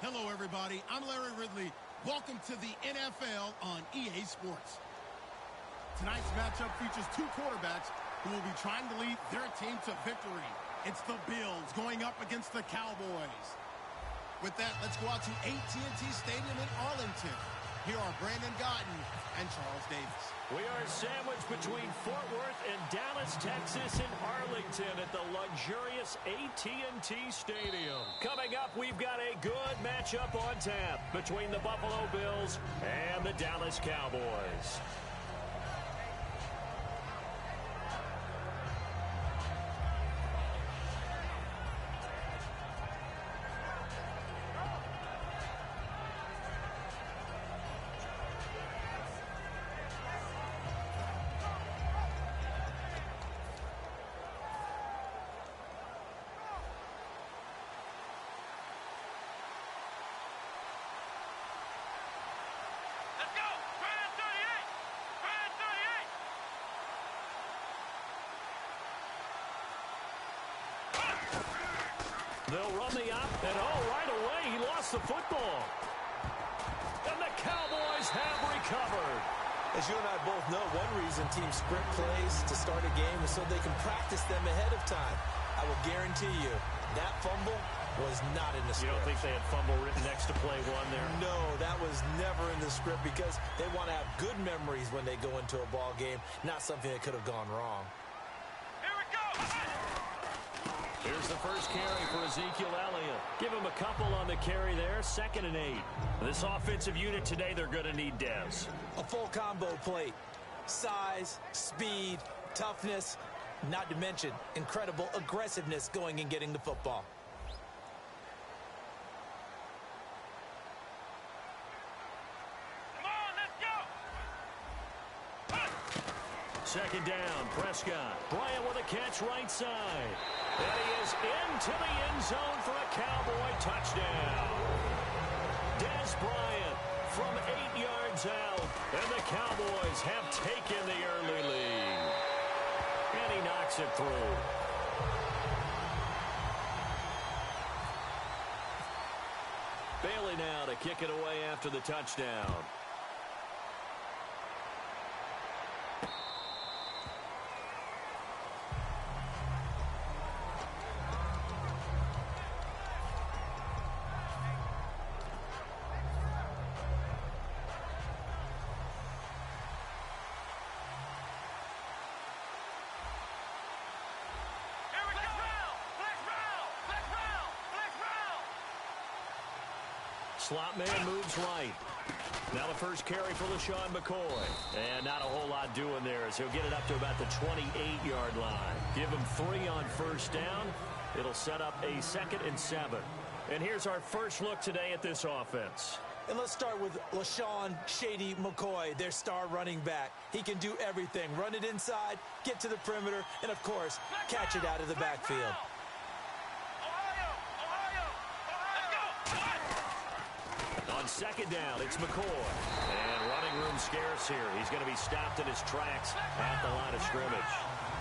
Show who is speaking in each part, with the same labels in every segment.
Speaker 1: Hello, everybody. I'm Larry Ridley. Welcome to the NFL on EA Sports. Tonight's matchup features two quarterbacks who will be trying to lead their team to victory. It's the Bills going up against the Cowboys. With that, let's go out to AT&T Stadium in Arlington. Here are Brandon Gaudin and Charles Davis.
Speaker 2: We are sandwiched between Fort Worth and Dallas, Texas in Arlington at the luxurious AT&T Stadium. Coming up, we've got a good matchup on tap between the Buffalo Bills and the Dallas Cowboys. They'll run the op, and right away, he lost the football. And the Cowboys have recovered.
Speaker 3: As you and I both know, one reason teams script plays to start a game is so they can practice them ahead of time. I will guarantee you, that fumble was not in the script.
Speaker 2: You don't think they had fumble written next to play one there?
Speaker 3: No, that was never in the script because they want to have good memories when they go into a ball game, not something that could have gone wrong.
Speaker 2: Here's the first carry for Ezekiel Elliott. Give him a couple on the carry there, 2nd and 8. This offensive unit today, they're going to need Dez.
Speaker 3: A full combo plate. Size, speed, toughness, not to mention incredible aggressiveness going and getting the football.
Speaker 2: Come on, let's go! 2nd down, Prescott. Bryant with a catch right side. And he is into the end zone for a Cowboy touchdown. Dez Bryant from 8 yards out. And the Cowboys have taken the early lead. And he knocks it through. Bailey now to kick it away after the touchdown. Slot man moves right. Now the first carry for LaShawn McCoy. And not a whole lot doing there as he'll get it up to about the 28-yard line. Give him 3 on first down. It'll set up a 2nd and 7. And here's our first look today at this offense.
Speaker 3: And let's start with LaShawn Shady McCoy, their star running back. He can do everything. Run it inside, get to the perimeter, and, of course, catch it out of the backfield.
Speaker 2: On 2nd down, it's McCoy. And running room scarce here. He's going to be stopped in his tracks at the line of scrimmage.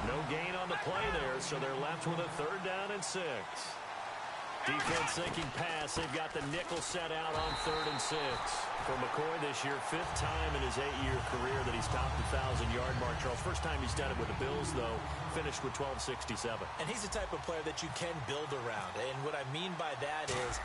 Speaker 2: No gain on the play there, so they're left with a 3rd down and 6. Defense thinking pass. They've got the nickel set out on 3rd and 6. For McCoy this year, 5th time in his 8-year career that he's topped the 1,000-yard mark. Charles, first time he's done it with the Bills, though, finished with 1267.
Speaker 3: And he's the type of player that you can build around. And what I mean by that is,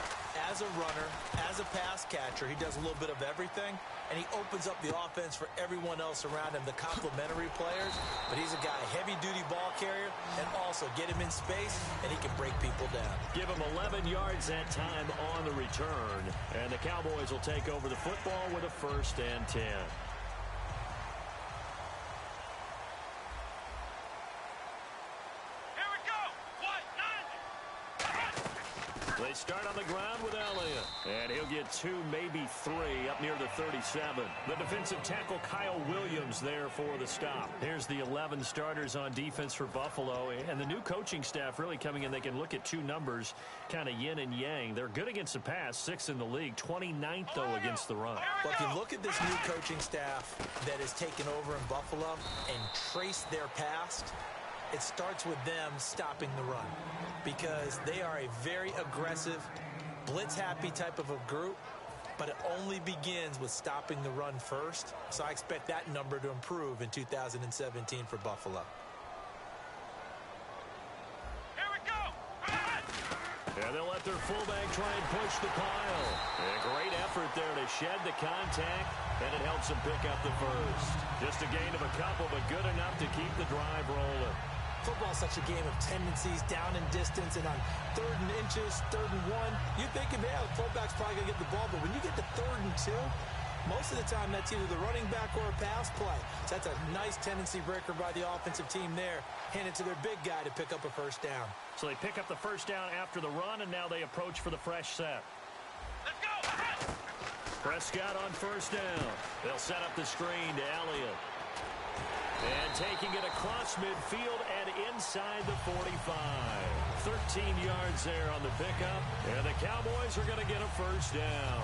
Speaker 3: as a runner, as a pass catcher, he does a little bit of everything, and he opens up the offense for everyone else around him, the complementary players. But he's a guy, heavy-duty ball carrier, and also get him in space, and he can break people down.
Speaker 2: Give him 11 yards that time on the return. And the Cowboys will take over the football with a 1st and 10. They start on the ground with Elliott. And he'll get 2, maybe 3 up near the 37. The defensive tackle Kyle Williams there for the stop. Here's the 11 starters on defense for Buffalo. And the new coaching staff really coming in. They can look at 2 numbers, kind of yin and yang. They're good against the pass, 6th in the league, 29th, though, against the run.
Speaker 3: Well, if you look at this new coaching staff that has taken over in Buffalo and traced their past, it starts with them stopping the run because they are a very aggressive, blitz-happy type of a group, but it only begins with stopping the run first. So I expect that number to improve in 2017 for Buffalo.
Speaker 2: And they'll let their fullback try and push the pile. And a great effort there to shed the contact, and it helps them pick up the first. Just a gain of a couple, but good enough to keep the drive rolling.
Speaker 3: Football is such a game of tendencies, down in distance, and on 3rd and inches, 3rd and 1, you're thinking, yeah, the fullback's probably going to get the ball, but when you get to 3rd and 2, most of the time that's either the running back or a pass play. So that's a nice tendency breaker by the offensive team there. Hand it to their big guy to pick up a first down.
Speaker 2: So they pick up the first down after the run, and now they approach for the fresh set.
Speaker 4: Let's go!
Speaker 2: Prescott on first down. They'll set up the screen to Elliott. And taking it across midfield and inside the 45. 13 yards there on the pickup, and the Cowboys are going to get a first down.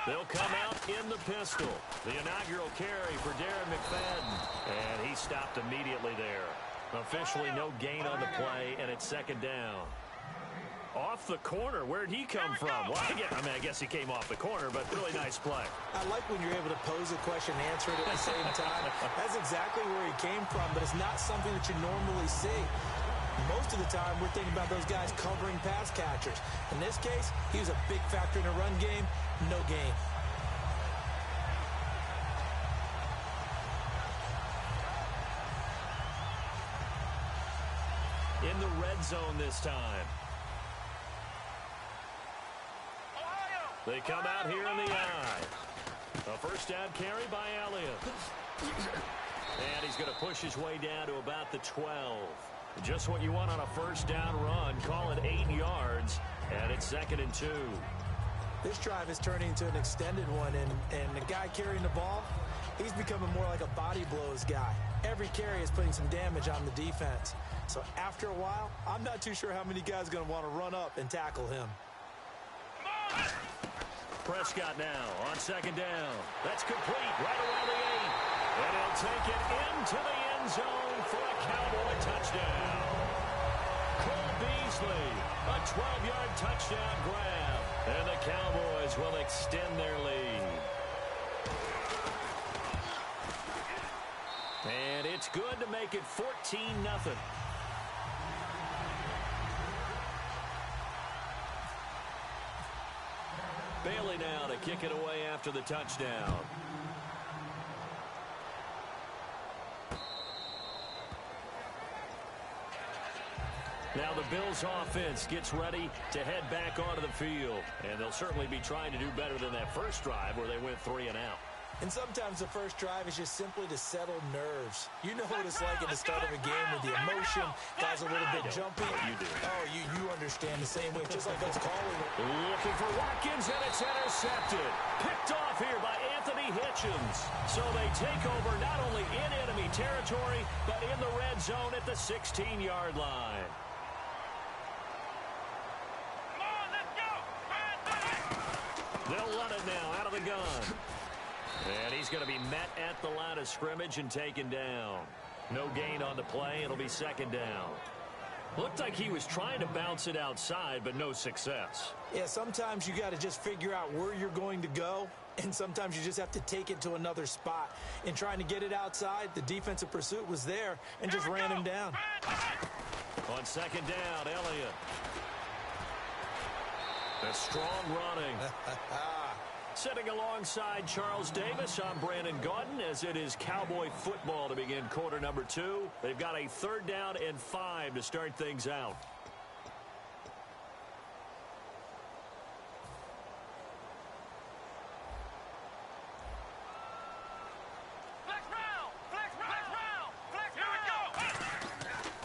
Speaker 2: They'll come out in the pistol. The inaugural carry for Darren McFadden. And he stopped immediately there. Officially no gain on the play, and it's second down. Off the corner. Where'd he come from? Well, I guess he came off the corner, but really nice play.
Speaker 3: I like when you're able to pose a question and answer it at the same time. That's exactly where he came from, but it's not something that you normally see. Most of the time, we're thinking about those guys covering pass catchers. In this case, he was a big factor in the run game. No gain.
Speaker 2: In the red zone this time. They come out here in the eye. A first down carry by Elliott. And he's going to push his way down to about the 12. Just what you want on a first down run. Call it 8 yards, and it's 2nd and 2.
Speaker 3: This drive is turning into an extended one, and the guy carrying the ball, he's becoming more like a body blows guy. Every carry is putting some damage on the defense. So after a while, I'm not too sure how many guys are going to want to run up and tackle him.
Speaker 2: Prescott now on second down. That's complete right around the 8. And he'll take it into the end zone for a Cowboy touchdown. Cole Beasley, a 12-yard touchdown grab. And the Cowboys will extend their lead. And it's good to make it 14-0. Bailey now to kick it away after the touchdown. Now the Bills offense gets ready to head back onto the field. And they'll certainly be trying to do better than that first drive where they went 3 and out.
Speaker 3: And sometimes the first drive is just simply to settle nerves. You know what it's like at the start of a game with the emotion. Guys a little bit jumpy.
Speaker 2: You do.
Speaker 3: Oh, you understand the same way, just like us calling it.
Speaker 2: Looking for Watkins, and it's intercepted. Picked off here by Anthony Hitchens. So they take over not only in enemy territory, but in the red zone at the 16-yard line. They'll run it now out of the gun. And he's going to be met at the line of scrimmage and taken down. No gain on the play. It'll be second down. Looked like he was trying to bounce it outside, but no success.
Speaker 3: Yeah, sometimes you got to just figure out where you're going to go, and sometimes you just have to take it to another spot. In trying to get it outside, the defensive pursuit was there and just ran him down.
Speaker 2: On second down, Elliott. A strong running. Sitting alongside Charles Davis, I'm Brandon Gaudin, as it is Cowboy football to begin quarter number 2. They've got a 3rd down and 5 to start things out.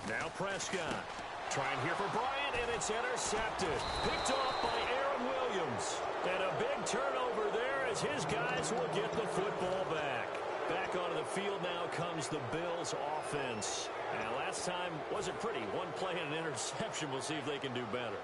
Speaker 2: Now Prescott. Trying here for Bryant, and it's intercepted. Picked off by Aaron Williams. And a big turnover there as his guys will get the football back. Back onto the field now comes the Bills offense. And last time wasn't pretty. One play and an interception. We'll see if they can do better.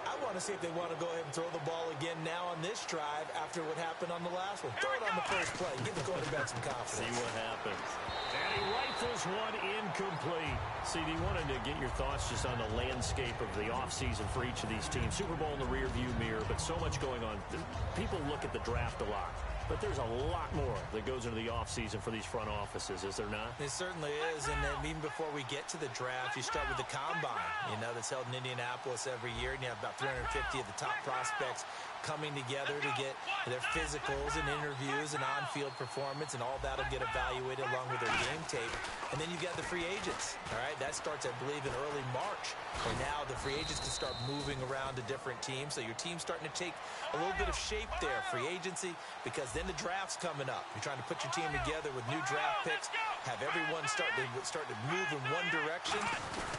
Speaker 3: I want to see if they want to go ahead and throw the ball again now on this drive after what happened on the last one. Throw it on the first play. Give the quarterback some confidence.
Speaker 2: See what happens. And he rifles one incomplete. CD, wanted to get your thoughts just on the landscape of the offseason for each of these teams. Super Bowl in the rearview mirror, but so much going on. People look at the draft a lot. But there's a lot more that goes into the offseason for these front offices, is there not?
Speaker 3: It certainly is, and then even before we get to the draft, you start with the combine, that's held in Indianapolis every year, and you have about 350 of the top prospects coming together to get their physicals and interviews and on-field performance, and all that'll get evaluated along with their game tape. And then you've got the free agents, all right? That starts, I believe, in early March. And now the free agents can start moving around to different teams, so your team's starting to take a little bit of shape there, free agency, because then the draft's coming up. You're trying to put your team together with new draft picks, have everyone start to move in one direction,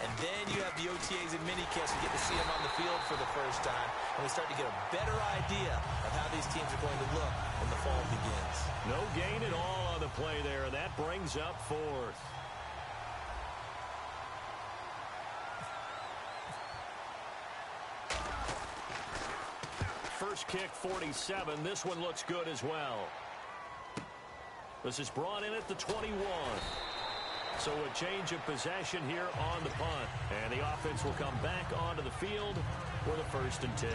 Speaker 3: and then you have the OTAs and minicamps. You get to see them on the field for the first time, and we start to get a better idea of how these teams are going to look when the fall begins.
Speaker 2: No gain at all on the play there. That brings up fourth. First kick, 47. This one looks good as well. This is brought in at the 21. So a change of possession here on the punt. And the offense will come back onto the field for the 1st and 10.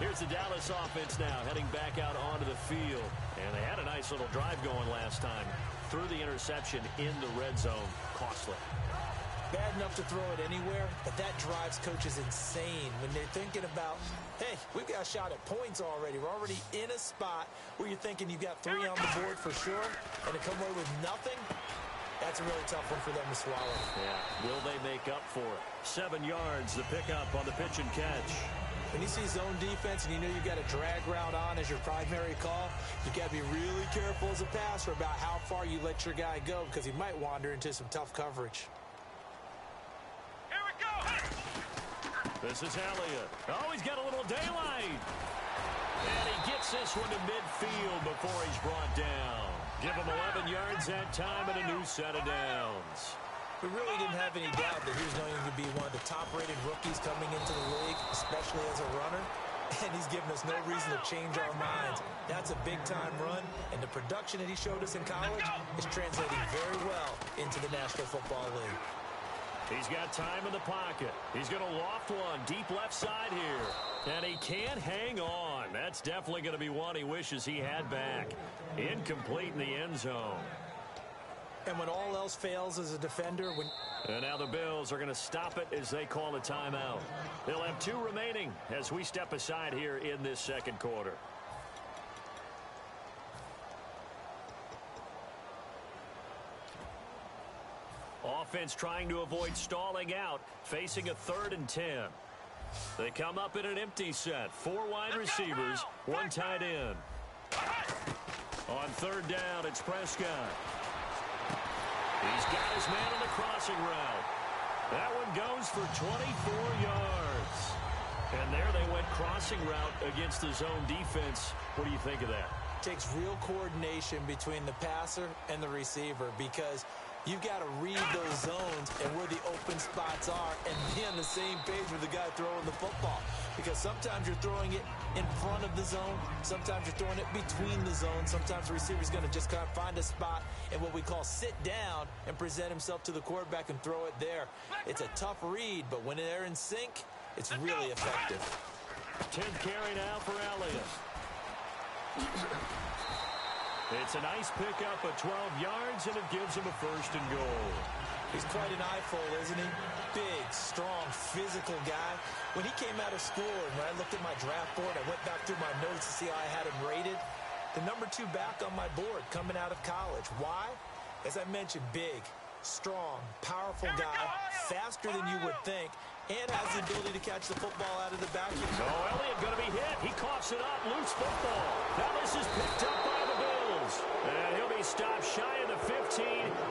Speaker 2: Here's the Dallas offense now heading back out onto the field. And they had a nice little drive going last time. Threw the interception in the red zone. Costly.
Speaker 3: Bad enough to throw it anywhere, but that drives coaches insane when they're thinking about, hey, we've got a shot at points already. We're already in a spot where you're thinking you've got 3 on the board for sure, and to come away with nothing, that's a really tough one for them to swallow.
Speaker 2: Yeah, will they make up for it? 7 yards, the pickup on the pitch and catch.
Speaker 3: When you see zone defense and you know you've got a drag route on as your primary call, you've got to be really careful as a passer about how far you let your guy go because he might wander into some tough coverage.
Speaker 2: This is Elliott. Oh, he's got a little daylight. And he gets this one to midfield before he's brought down. Give him 11 yards that time and a new set of downs.
Speaker 3: We really didn't have any doubt that he was going to be one of the top-rated rookies coming into the league, especially as a runner. And he's given us no reason to change our minds. That's a big-time run, and the production that he showed us in college is translating very well into the National Football League.
Speaker 2: He's got time in the pocket. He's going to loft one deep left side here. And he can't hang on. That's definitely going to be one he wishes he had back. Incomplete in the end zone.
Speaker 3: And when all else fails as a defender...
Speaker 2: And now the Bills are going to stop it as they call a timeout. They'll have 2 remaining as we step aside here in this second quarter. Offense trying to avoid stalling out, facing a 3rd and 10. They come up in an empty set. 4 wide receivers, 1 tight end. On 3rd down, it's Prescott. He's got his man on the crossing route. That one goes for 24 yards. And there they went crossing route against the zone defense. What do you think of that?
Speaker 3: Takes real coordination between the passer and the receiver because you've got to read those zones and where the open spots are and be on the same page with the guy throwing the football. Because sometimes you're throwing it in front of the zone. Sometimes you're throwing it between the zones. Sometimes the receiver's going to just kind of find a spot and what we call sit down and present himself to the quarterback and throw it there. It's a tough read, but when they're in sync, it's really effective.
Speaker 2: 10th carry now for Elliott. It's a nice pickup of 12 yards, and it gives him a 1st and goal.
Speaker 3: He's quite an eyeful, isn't he? Big, strong, physical guy. When he came out of school, and when I looked at my draft board, I went back through my notes to see how I had him rated. The number 2 back on my board coming out of college. Why? As I mentioned, big, strong, powerful guy, faster than you would think, and has the ability to catch the football out of the backfield.
Speaker 2: Oh, Elliott going to be hit. He coughs it up. Loose football. Now this is picked up by the Bills. And he'll be stopped shy of the 15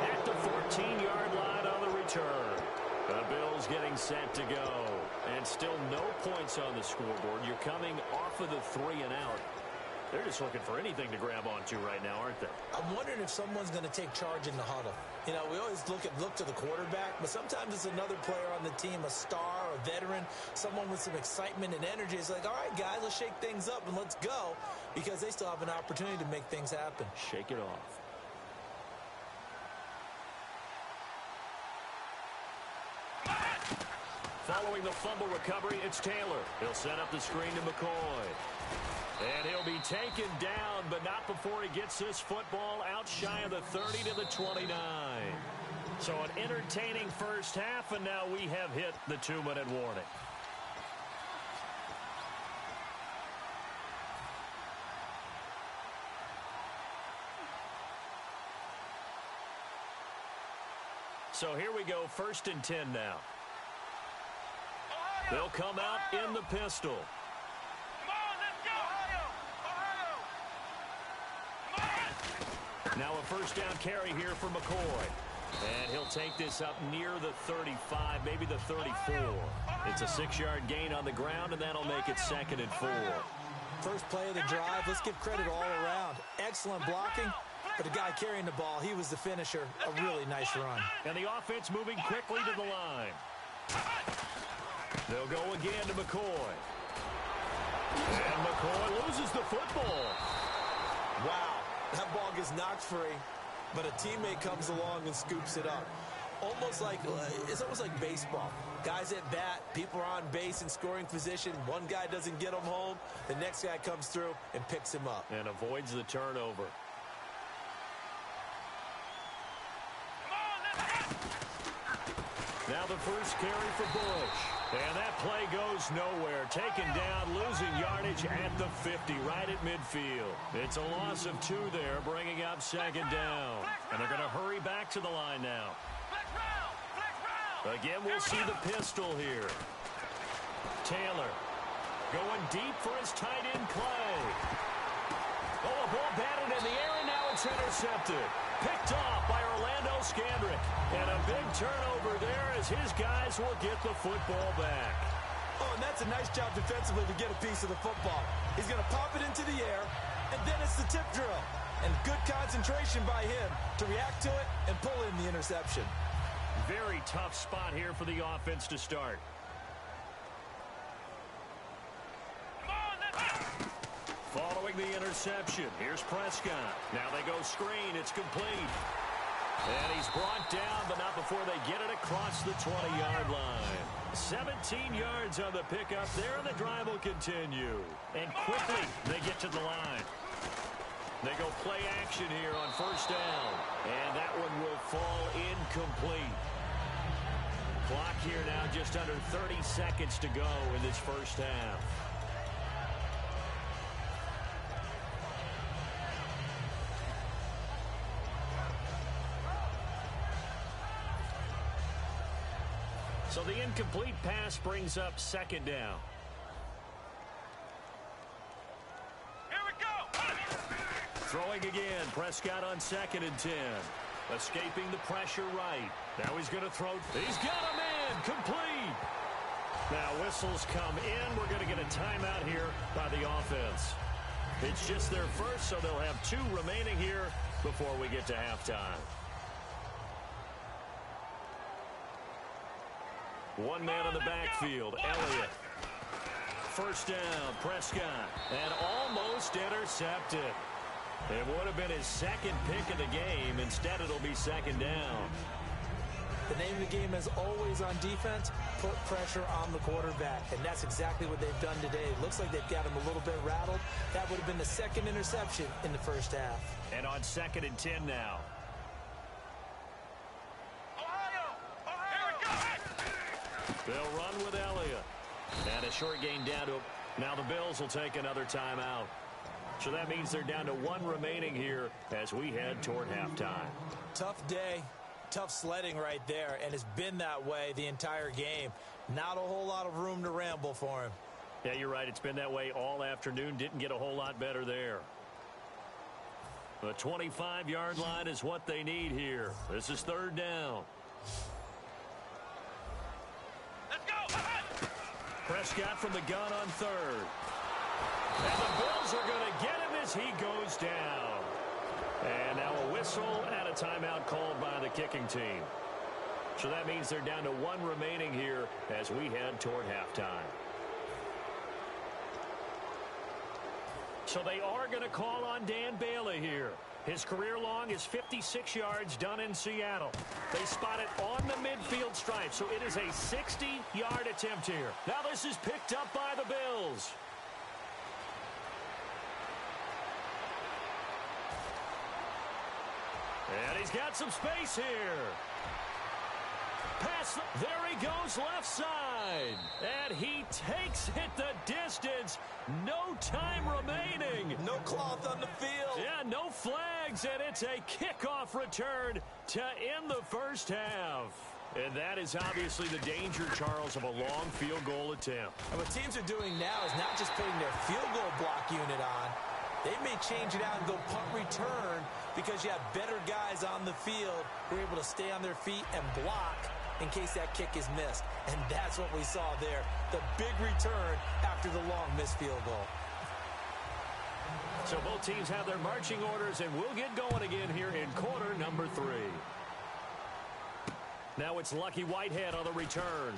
Speaker 2: at the 14-yard line on the return. The Bills getting set to go. And still no points on the scoreboard. You're coming off of the 3 and out. They're just looking for anything to grab onto right now, aren't they?
Speaker 3: I'm wondering if someone's going to take charge in the huddle. You know, we always look to the quarterback, but sometimes it's another player on the team, a star a veteran, someone with some excitement and energy. It's like, all right, guys, let's shake things up and let's go, because they still have an opportunity to make things happen.
Speaker 2: Shake it off. Following the fumble recovery, it's Taylor. He'll set up the screen to McCoy. And he'll be taken down, but not before he gets this football out shy of the 30 to the 29. So an entertaining first half, and now we have hit the 2-minute warning. So here we go, 1st and 10 now. They'll come out in the pistol. Now a first down carry here for McCoy. And he'll take this up near the 35, maybe the 34. It's a 6-yard gain on the ground, and that'll make it 2nd and 4.
Speaker 3: First play of the drive, let's give credit all around. Excellent blocking, but the guy carrying the ball, he was the finisher. A really nice run.
Speaker 2: And the offense moving quickly to the line. They'll go again to McCoy. And McCoy loses the football.
Speaker 3: Wow, that ball gets knocked free, but a teammate comes along and scoops it up. It's almost like baseball. Guys at bat, people are on base in scoring position. One guy doesn't get him home. The next guy comes through and picks him up.
Speaker 2: And avoids the turnover. Now the first carry for Bush. And that play goes nowhere. Taken down, losing yardage at the 50, right at midfield. It's a loss of 2 there, bringing up 2nd down. And they're going to hurry back to the line now. Again, we'll see the pistol here. Taylor going deep for his tight end, Clay. Oh, a ball batted in the air, and now it's intercepted. Picked off by Orlando Scandrick. And a big turnover there as his guys will get the football back.
Speaker 3: Oh, and that's a nice job defensively to get a piece of the football. He's going to pop it into the air, and then it's the tip drill. And good concentration by him to react to it and pull in the interception.
Speaker 2: Very tough spot here for the offense to start. Following the interception, here's Prescott. Now they go screen. It's complete. And he's brought down, but not before they get it across the 20-yard line. 17 yards on the pickup there, and the drive will continue. And quickly, they get to the line. They go play action here on first down. And that one will fall incomplete. Clock here now just under 30 seconds to go in this first half. So the incomplete pass brings up 2nd down.
Speaker 4: Here we go.
Speaker 2: Throwing again. Prescott on 2nd and 10. Escaping the pressure right. Now he's going to throw. He's got him in. Complete. Now whistles come in. We're going to get a timeout here by the offense. It's just their first, so they'll have 2 remaining here before we get to halftime. One man in the backfield, Elliott. First down, Prescott. And almost intercepted. It would have been his 2nd pick of the game. Instead, it'll be 2nd down.
Speaker 3: The name of the game is always on defense, put pressure on the quarterback. And that's exactly what they've done today. It looks like they've got him a little bit rattled. That would have been the 2nd interception in the first half.
Speaker 2: And on 2nd and 10 now. They'll run with Elliott. And a short gain down to him. Now the Bills will take another timeout. So that means they're down to 1 remaining here as we head toward halftime.
Speaker 3: Tough day, tough sledding right there, and it's been that way the entire game. Not a whole lot of room to ramble for him.
Speaker 2: Yeah, you're right. It's been that way all afternoon. Didn't get a whole lot better there. The 25-yard line is what they need here. This is 3rd down. Prescott from the gun on 3rd. And the Bills are going to get him as he goes down. And now a whistle and a timeout called by the kicking team. So that means they're down to 1 remaining here as we head toward halftime. So they are going to call on Dan Bailey here. His career long is 56 yards done in Seattle. They spot it on the midfield stripe, so it is a 60-yard attempt here. Now this is picked up by the Bills. And he's got some space here. Pass, there he goes left side. And he takes it the distance. No time remaining.
Speaker 3: No cloth on the field.
Speaker 2: Yeah, no flags, and it's a kickoff return to end the first half. And that is obviously the danger, Charles, of a long field goal attempt.
Speaker 3: And what teams are doing now is not just putting their field goal block unit on. They may change it out and go punt return because you have better guys on the field who are able to stay on their feet and block in case that kick is missed. And that's what we saw there, the big return after the long missed field goal.
Speaker 2: So both teams have their marching orders, and we'll get going again here in quarter number 3. Now it's Lucky Whitehead on the return.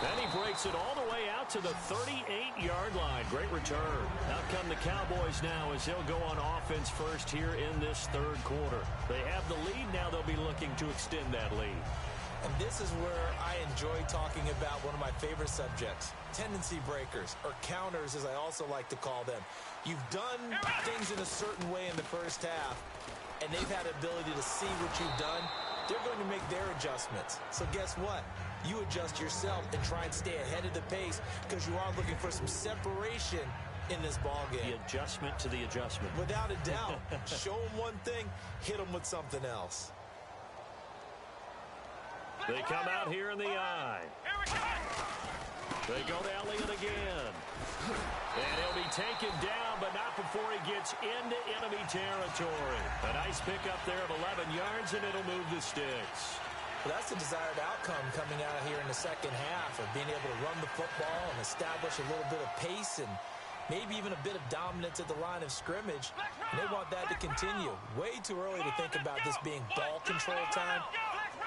Speaker 2: Then he breaks it all the way out to the 38-yard line. Great return. Out come the Cowboys now as they'll go on offense first here in this third quarter. They have the lead. Now they'll be looking to extend that lead.
Speaker 3: And this is where I enjoy talking about one of my favorite subjects, tendency breakers, or counters as I also like to call them. You've done things in a certain way in the first half, and they've had the ability to see what you've done. They're going to make their adjustments. So guess what? You adjust yourself and try and stay ahead of the pace because you are looking for some separation in this ball game.
Speaker 2: The adjustment to the adjustment.
Speaker 3: Without a doubt. Show them one thing, hit them with something else.
Speaker 2: They come out here in the eye. They go to Elliott again. And he'll be taken down, but not before he gets into enemy territory. A nice pickup there of 11 yards, and it'll move the sticks.
Speaker 3: Well, that's the desired outcome coming out here in the second half of being able to run the football and establish a little bit of pace and maybe even a bit of dominance at the line of scrimmage. And they want that to continue. Way too early to think about this being ball control time.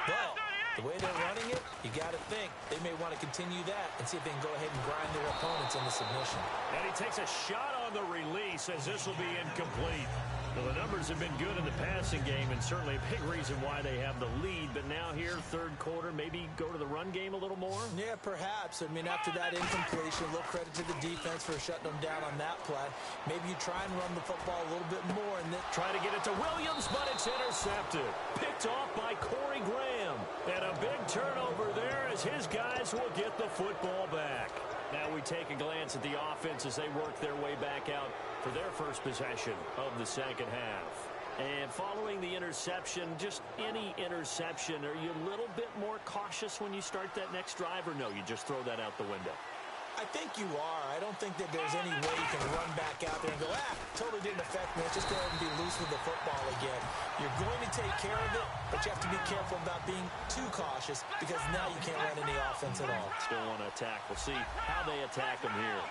Speaker 3: But the way they're running it, you got to think they may want to continue that and see if they can go ahead and grind their opponents into submission.
Speaker 2: And he takes a shot on the release as this will be incomplete. Well, the numbers have been good in the passing game and certainly a big reason why they have the lead. But now here, third quarter, maybe go to the run game a little more?
Speaker 3: Yeah, perhaps. I mean, after that incompletion, a little credit to the defense for shutting them down on that play. Maybe you try and run the football a little bit more and then
Speaker 2: try to get it to Williams, but it's intercepted. Picked off by Corey Graham. And a big turnover there as his guys will get the football back. Now we take a glance at the offense as they work their way back out for their first possession of the second half. And following the interception, just any interception, are you a little bit more cautious when you start that next drive, or no, you just throw that out the window?
Speaker 3: I think you are. I don't think that there's any way you can run back out there and go, totally didn't affect me. Let's just go ahead and be loose with the football again. You're going to take care of it, but you have to be careful about being too cautious because now you can't run any offense at all.
Speaker 2: Still want to attack. We'll see how they attack them here.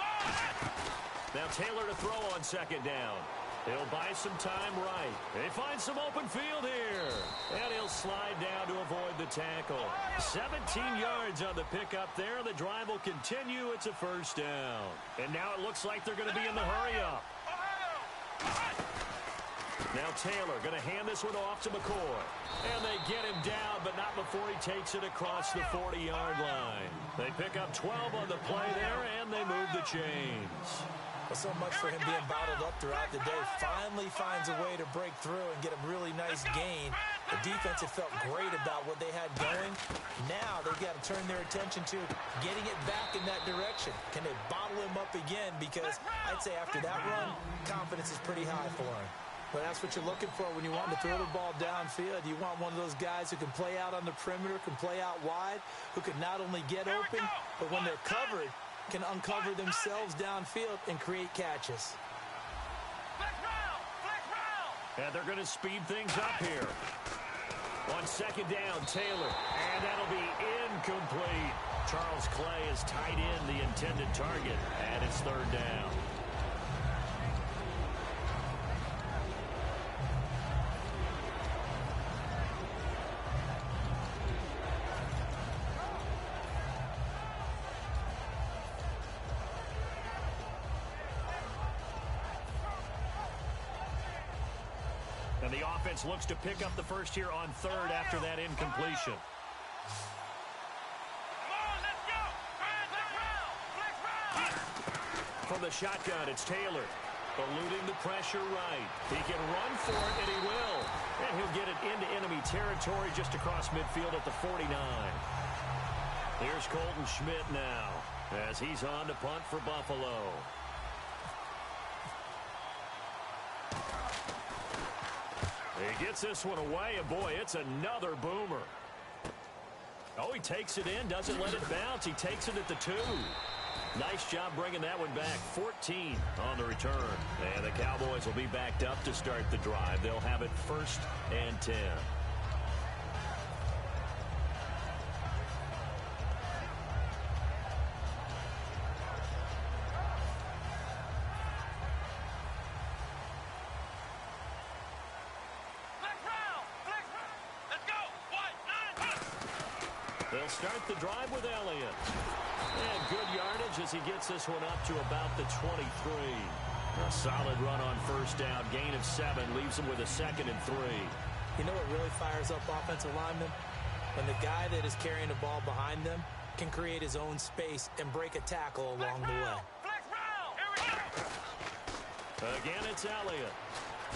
Speaker 2: Now Taylor to throw on second down. He'll buy some time right. They find some open field here. And he'll slide down to avoid the tackle. 17 yards on the pickup there. The drive will continue. It's a first down. And now it looks like they're going to be in the hurry-up. Now Taylor going to hand this one off to McCoy. And they get him down, but not before he takes it across the 40-yard line. They pick up 12 on the play there, and they move the chains.
Speaker 3: So much for him being bottled up throughout the day. Finally finds a way to break through and get a really nice gain. The defense had felt great about what they had going. Now they've got to turn their attention to getting it back in that direction. Can they bottle him up again? Because I'd say after that run, confidence is pretty high for him. But that's what you're looking for when you want to throw the ball downfield. You want one of those guys who can play out on the perimeter, can play out wide, who can not only get open, but when they're covered, can uncover themselves downfield and create catches.
Speaker 2: And they're going to speed things up here. On second down, Taylor. And that'll be incomplete. Charles Clay has tied in the intended target. And it's third down. The offense looks to pick up the first here on third after that incompletion. From the shotgun, it's Taylor. Eluding the pressure right. He can run for it, and he will. And he'll get it into enemy territory just across midfield at the 49. Here's Colton Schmidt now as he's on to punt for Buffalo. He gets this one away, and boy, it's another boomer. Oh, he takes it in, doesn't let it bounce. He takes it at the 2. Nice job bringing that one back. 14 on the return. And the Cowboys will be backed up to start the drive. They'll have it 1st and 10. They'll start the drive with Elliott. And good yardage as he gets this one up to about the 23. A solid run on 1st down. Gain of 7 leaves him with a 2nd and 3.
Speaker 3: You know what really fires up offensive linemen? When the guy that is carrying the ball behind them can create his own space and break a tackle along the way.
Speaker 2: Again, it's Elliott.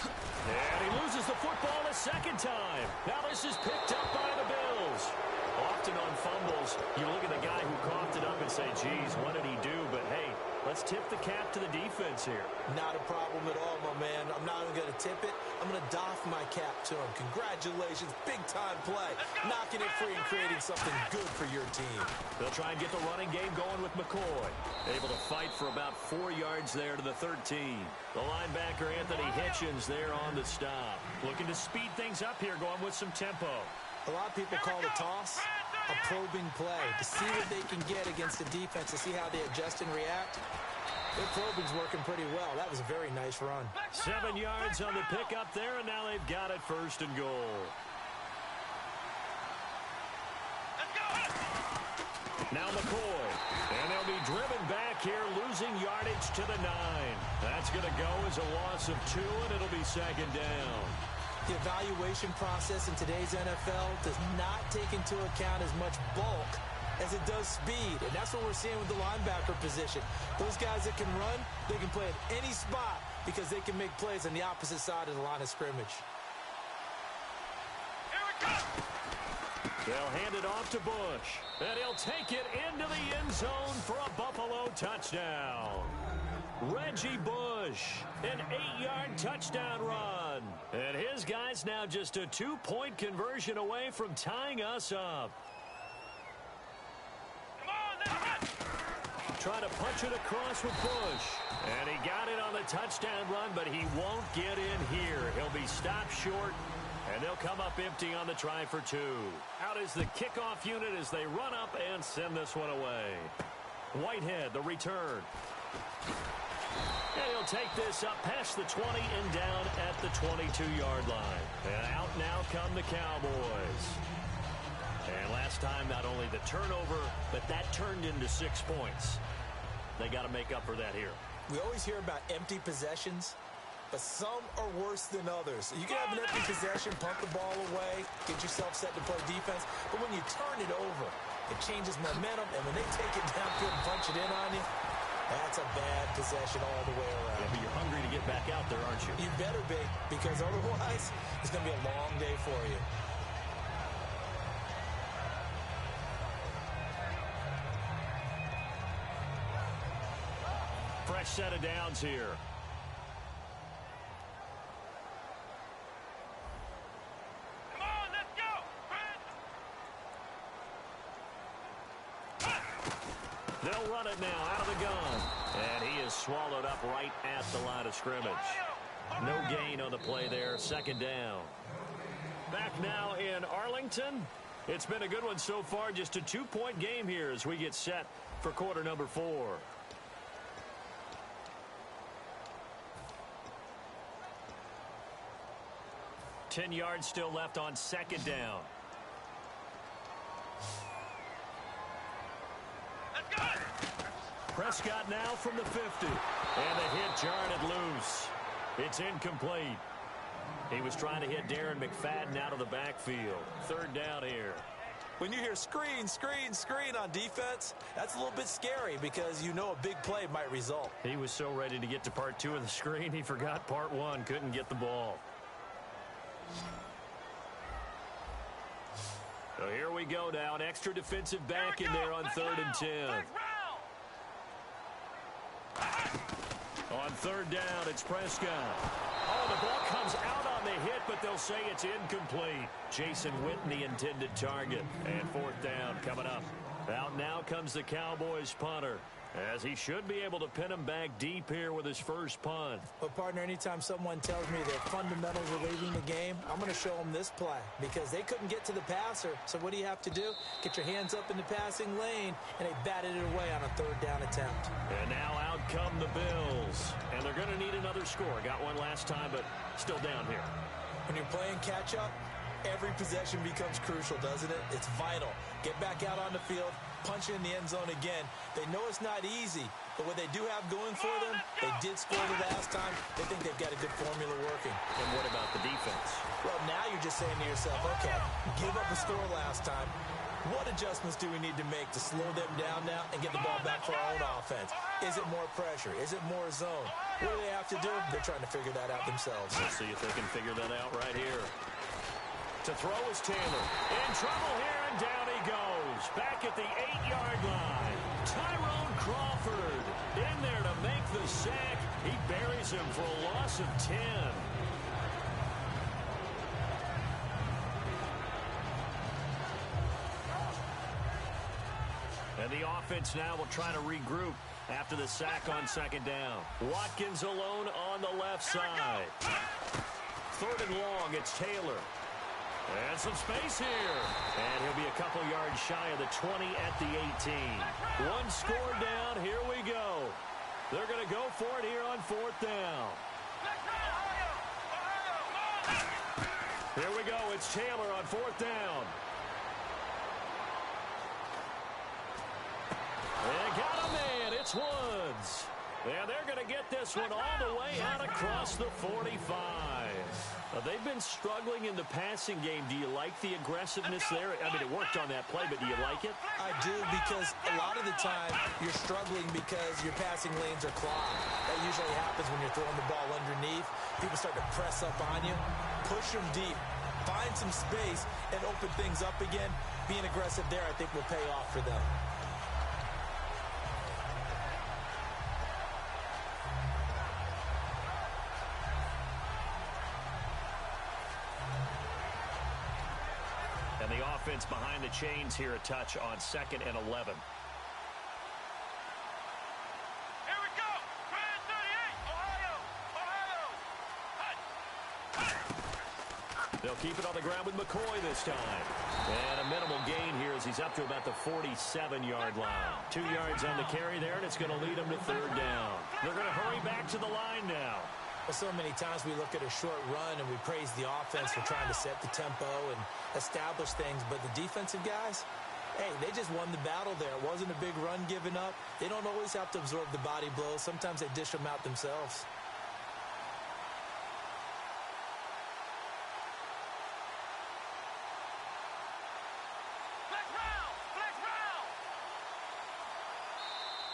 Speaker 2: And he loses the football a 2nd time. Now this is picked up by the Bills. Often on fumbles, you look at the guy who coughed it up and say, geez, what did he do? But, hey, let's tip the cap to the defense here.
Speaker 3: Not a problem at all, my man. I'm not even going to tip it. I'm going to doff my cap to him. Congratulations. Big-time play. Knocking it free and creating something good for your team.
Speaker 2: They'll try and get the running game going with McCoy. Able to fight for about 4 yards there to the 13. The linebacker, Anthony Hitchens, there on the stop. Looking to speed things up here, going with some tempo.
Speaker 3: A lot of people call the toss a probing play to see what they can get against the defense, to see how they adjust and react. Their probing's working pretty well. That was a very nice run.
Speaker 2: 7 yards on the pickup there, and now they've got it 1st and goal. Now McCoy, and they'll be driven back here, losing yardage to the 9. That's going to go as a loss of 2, and it'll be 2nd down.
Speaker 3: The evaluation process in today's NFL does not take into account as much bulk as it does speed, and that's what we're seeing with the linebacker position. Those guys that can run, they can play at any spot because they can make plays on the opposite side of the line of scrimmage.
Speaker 2: They'll hand it off to Bush, and he'll take it into the end zone for a Buffalo touchdown. Reggie Bush, an 8-yard touchdown run. And his guy's now just a 2-point conversion away from tying us up. Trying to punch it across with Bush. And he got it on the touchdown run, but he won't get in here. He'll be stopped short, and they'll come up empty on the try for 2. Out is the kickoff unit as they run up and send this one away. Whitehead, the return. And he'll take this up past the 20 and down at the 22-yard line. And out now come the Cowboys. And last time, not only the turnover, but that turned into 6 points. They got to make up for that here.
Speaker 3: We always hear about empty possessions, but some are worse than others. You can have an empty possession, pump the ball away, get yourself set to play defense, but when you turn it over, it changes momentum, and when they take it downfield and punch it in on you, that's a bad possession all the way around.
Speaker 2: Yeah, but you're hungry to get back out there, aren't you?
Speaker 3: You better be, because otherwise, it's going to be a long day for you.
Speaker 2: Fresh set of downs here.
Speaker 4: Come on, let's go!
Speaker 2: They'll run it now out of the gun. And he is swallowed up right at the line of scrimmage. No gain on the play there. 2nd down. Back now in Arlington. It's been a good one so far. Just a 2-point game here as we get set for quarter number 4. Ten yards still left on 2nd down. Prescott now from the 50. And the hit jarred it loose. It's incomplete. He was trying to hit Darren McFadden out of the backfield. Third down here.
Speaker 3: When you hear screen, screen, screen on defense, that's a little bit scary because you know a big play might result.
Speaker 2: He was so ready to get to part 2 of the screen, he forgot part 1, couldn't get the ball. So here we go now, an extra defensive back in there on 3rd and 10. On 3rd down, it's Prescott. Oh, the ball comes out on the hit, but they'll say it's incomplete. Jason Witten, the intended target. And 4th down coming up. Out now comes the Cowboys punter, as he should be able to pin him back deep here with his first punt.
Speaker 3: But, partner, anytime someone tells me their fundamentals are leaving the game, I'm going to show them this play because they couldn't get to the passer. So what do you have to do? Get your hands up in the passing lane, and they batted it away on a 3rd down attempt.
Speaker 2: And now out come the Bills. And they're going to need another score. Got one last time, but still down here.
Speaker 3: When you're playing catch-up, every possession becomes crucial, doesn't it? It's vital. Get back out on the field, punch it in the end zone again. They know it's not easy, but what they do have going for them, they did score the last time. They think they've got a good formula working.
Speaker 2: And what about the defense?
Speaker 3: Well, now you're just saying to yourself, okay, give up a score last time. What adjustments do we need to make to slow them down now and get the ball back for our own offense? Is it more pressure? Is it more zone? What do they have to do? They're trying to figure that out themselves.
Speaker 2: We'll see if they can figure that out right here. To throw is Taylor. In trouble here, and down he goes. Back at the 8-yard line. Tyrone Crawford in there to make the sack. He buries him for a loss of 10. And the offense now will try to regroup after the sack on 2nd down. Watkins alone on the left side. 3rd and long, it's Taylor. And some space here. And he'll be a couple yards shy of the 20 at the 18. One score down. Here we go. They're going to go for it here on 4th down. Here we go. It's Taylor on 4th down. And got a man. It's Woods. And they're going to get this one all the way out across the 45. They've been struggling in the passing game. Do you like the aggressiveness there? I mean, it worked on that play, but do you like it?
Speaker 3: I do, because a lot of the time you're struggling because your passing lanes are clogged. That usually happens when you're throwing the ball underneath. People start to press up on you. Push them deep. Find some space and open things up again. Being aggressive there, I think, will pay off for them.
Speaker 2: And the offense behind the chains here a touch on 2nd and 11.
Speaker 4: Here we go. 38, Ohio.
Speaker 2: They'll keep it on the ground with McCoy this time. And a minimal gain here as he's up to about the 47-yard line. 2 yards on the carry there, and it's going to lead them to 3rd down. They're going to hurry back to the line now.
Speaker 3: Well, so many times we look at a short run and we praise the offense for trying to set the tempo and establish things, but the defensive guys, hey, they just won the battle there. It wasn't a big run given up. They don't always have to absorb the body blows. Sometimes they dish them out themselves.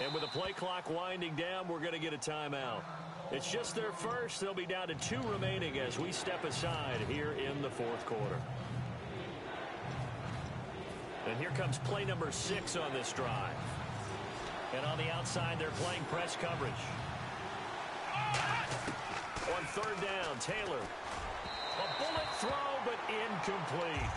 Speaker 2: And with the play clock winding down, we're going to get a timeout. It's just their first. They'll be down to 2 remaining as we step aside here in the 4th quarter. And here comes play number 6 on this drive. And on the outside, they're playing press coverage. On 3rd down, Taylor. A bullet throw, but incomplete.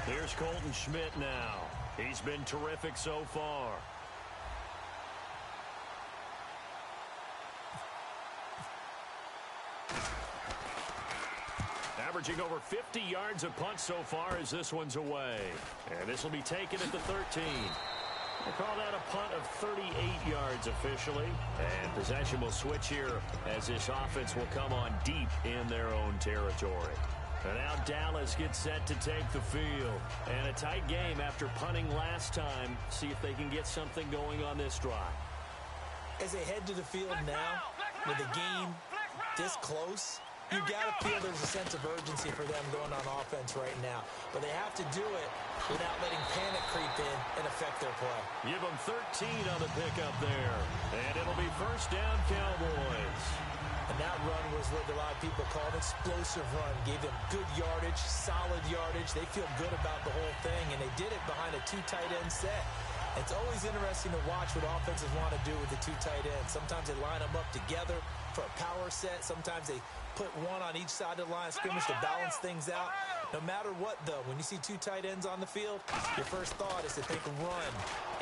Speaker 2: Here's Colton Schmidt now. He's been terrific so far. Averaging over 50 yards a punt so far as this one's away. And this will be taken at the 13. We'll call that a punt of 38 yards officially. And possession will switch here as this offense will come on deep in their own territory. And now Dallas gets set to take the field. And a tight game after punting last time. See if they can get something going on this drive.
Speaker 3: As they head to the field now, with the game this close, you got to feel there's a sense of urgency for them going on offense right now. But they have to do it without letting panic creep in and affect their play.
Speaker 2: Give them 13 on the pickup there. And it'll be first down, Cowboys.
Speaker 3: And that run was what a lot of people call an explosive run. Gave them good yardage, solid yardage. They feel good about the whole thing, and they did it behind a 2 tight end set. It's always interesting to watch what offenses want to do with the 2 tight ends. Sometimes they line them up together for a power set. Sometimes they put one on each side of the line of scrimmage to balance things out. No matter what, though, when you see 2 tight ends on the field, your first thought is to think run.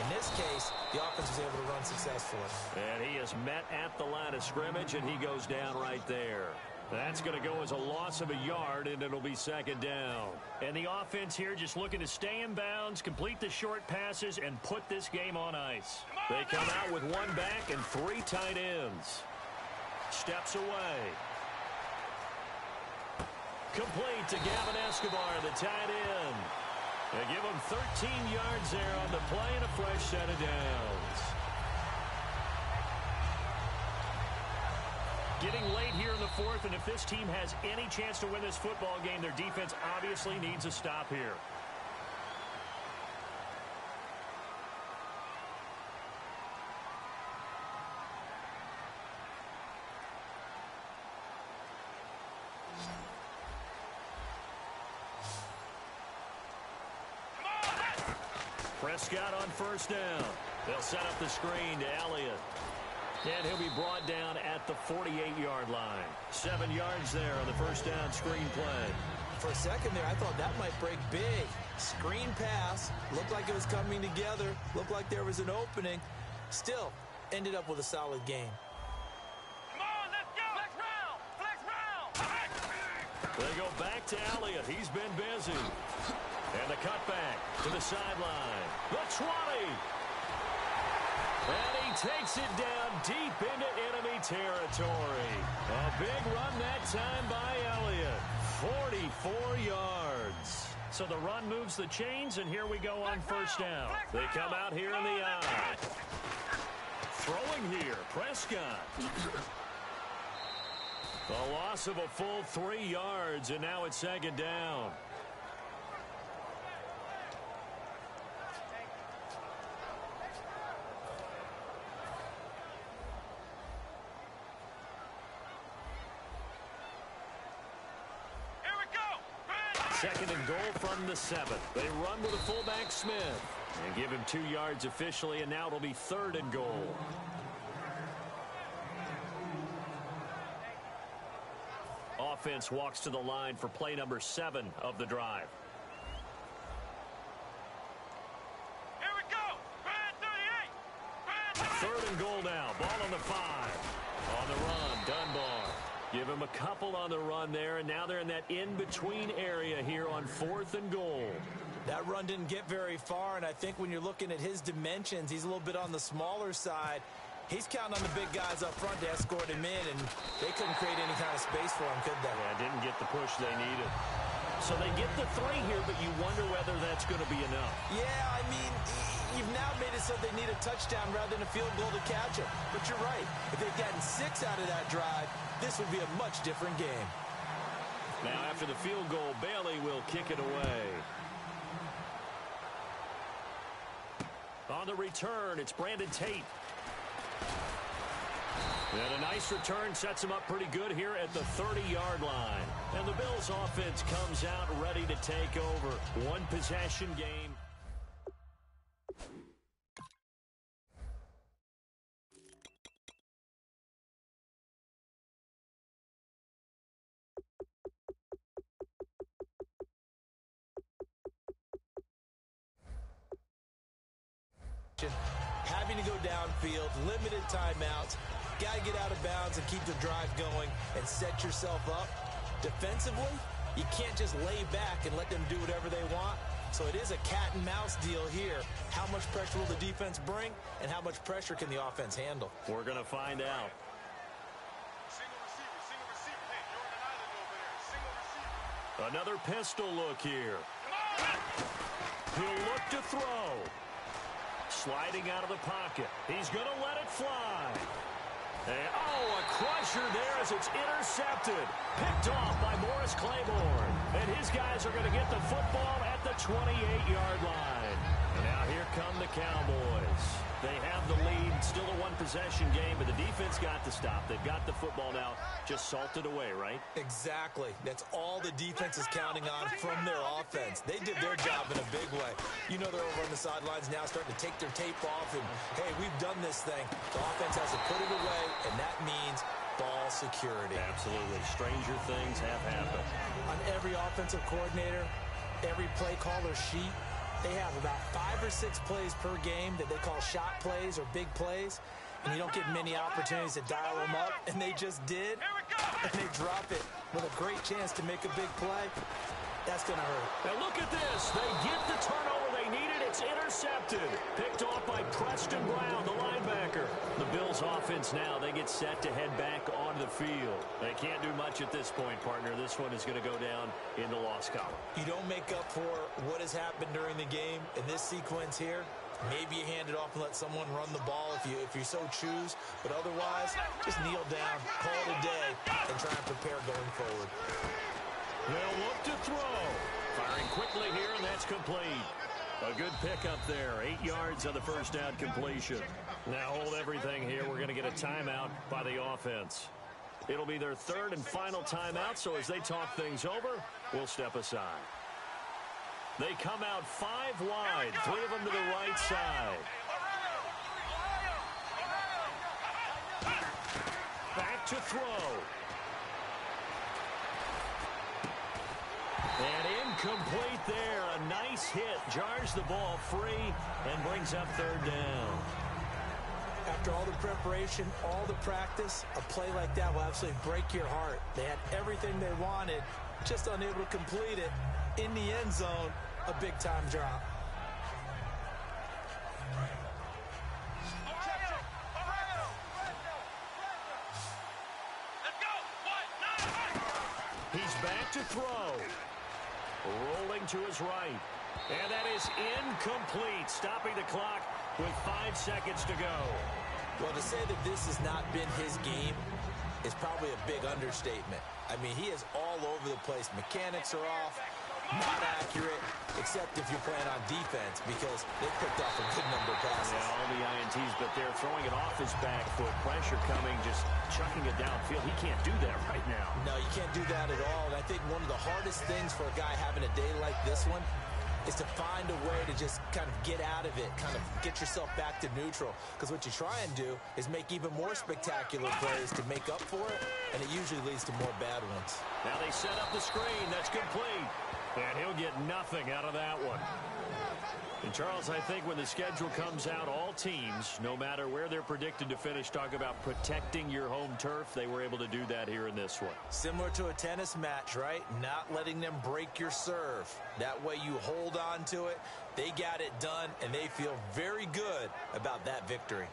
Speaker 3: In this case, the offense was able to run successfully.
Speaker 2: And he is met at the line of scrimmage, and he goes down right there. That's going to go as a loss of a yard, and it'll be second down. And the offense here just looking to stay in bounds, complete the short passes, and put this game on ice. They come out with 1 back and 3 tight ends. Steps away. Complete to Gavin Escobar, the tight end. They give him 13 yards there on the play and a fresh set of downs. Getting late here in the fourth, and if this team has any chance to win this football game, their defense obviously needs a stop here. Prescott on first down. They'll set up the screen to Elliott. And he'll be brought down at the 48-yard line. 7 yards there on the first down screen play.
Speaker 3: For a second there, I thought that might break big. Screen pass. Looked like it was coming together. Looked like there was an opening. Still, ended up with a solid game.
Speaker 4: Come on, let's go. Flex round.
Speaker 2: They go back to Elliott. He's been busy. And the cutback to the sideline. The 20. And he takes it down deep into enemy territory. A big run that time by Elliott. 44 yards. So the run moves the chains, and here we go on first down. They come out here in the eye. Throwing here, Prescott. A loss of a full 3 yards, and now it's second down. Second and goal from the 7. They run with a fullback, Smith. And give him 2 yards officially, and now it'll be third and goal. Offense walks to the line for play number 7 of the drive.
Speaker 4: Here we go. Brand 38.
Speaker 2: Third and goal now. Ball on the 5. On the run, Dunbar. Give him a couple on the run there, and now they're in that in-between area here on 4th and goal.
Speaker 3: That run didn't get very far, and I think when you're looking at his dimensions, he's a little bit on the smaller side. He's counting on the big guys up front to escort him in, and they couldn't create any kind of space for him, could they?
Speaker 2: Yeah, didn't get the push they needed. So they get the 3 here, but you wonder whether that's going to be enough.
Speaker 3: Yeah, I mean, you've now made it so they need a touchdown rather than a field goal to catch him. But you're right. If they'd gotten 6 out of that drive, this would be a much different game.
Speaker 2: Now after the field goal, Bailey will kick it away. On the return, it's Brandon Tate. And a nice return sets him up pretty good here at the 30-yard line. And the Bills offense comes out ready to take over. 1 possession game.
Speaker 3: Having to go downfield, limited timeouts, got to get out of bounds and keep the drive going and set yourself up. Defensively, you can't just lay back and let them do whatever they want. So it is a cat and mouse deal here. How much pressure will the defense bring, and how much pressure can the offense handle?
Speaker 2: We're going to find out.
Speaker 4: Single receiver. Hey, you're on an island over there. Single receiver.
Speaker 2: Another pistol look here. He'll look to throw. Sliding out of the pocket. He's going to let it fly. And, a crusher there as it's intercepted. Picked off by Morris Claiborne. And his guys are going to get the football at the 28-yard line. And now here come the Cowboys. They have the lead. Still a one-possession game, but the defense got to stop. They've got the football now. Just salted away, right?
Speaker 3: Exactly. That's all the defense is counting on from their offense. They did their job in a big way. You know they're over on the sidelines now starting to take their tape off, and, hey, we've done this thing. The offense has to put it away, and that means ball security.
Speaker 2: Absolutely. Stranger things have happened.
Speaker 3: On every offensive coordinator, every play caller sheet, they have about 5 or 6 plays per game that they call shot plays or big plays, and you don't get many opportunities to dial them up, and they just did, and they drop it with a great chance to make a big play. That's going to hurt.
Speaker 2: And look at this. They get the turnover they needed. It's intercepted. Picked off by Preston Brown, the linebacker. The Bills' offense now, they get set to head back onto the field. They can't do much at this point, partner. This one is going to go down in the loss column.
Speaker 3: You don't make up for what has happened during the game in this sequence here. Maybe you hand it off and let someone run the ball if you so choose. But otherwise, just kneel down, call it a day, and try and prepare going forward.
Speaker 2: They'll look to throw. Firing quickly here, and that's complete. A good pickup there. 8 yards on the first down completion. Now hold everything here. We're going to get a timeout by the offense. It'll be their third and final timeout, so as they talk things over, we'll step aside. They come out 5 wide, 3 of them to the right side. Back to throw. And incomplete there. A nice hit. Jars the ball free and brings up third down.
Speaker 3: After all the preparation, all the practice, a play like that will absolutely break your heart. They had everything they wanted, just unable to complete it. In the end zone, a big-time drop.
Speaker 2: He's back to throw. Rolling to his right. And that is incomplete. Stopping the clock with 5 seconds to go.
Speaker 3: Well, to say that this has not been his game is probably a big understatement. I mean, he is all over the place. Mechanics are off, not accurate, except if you're playing on defense because they picked off a good number of passes.
Speaker 2: Yeah, all the INTs, but they're throwing it off his back foot. Pressure coming, just chucking it downfield. He can't do that right now.
Speaker 3: No, you can't do that at all. And I think one of the hardest things for a guy having a day like this one is to find a way to just kind of get out of it, kind of get yourself back to neutral. Because what you try and do is make even more spectacular plays to make up for it, and it usually leads to more bad ones.
Speaker 2: Now they set up the screen. That's complete. And he'll get nothing out of that one. And, Charles, I think when the schedule comes out, all teams, no matter where they're predicted to finish, talk about protecting your home turf. They were able to do that here in this one.
Speaker 3: Similar to a tennis match, right? Not letting them break your serve. That way you hold on to it. They got it done, and they feel very good about that victory.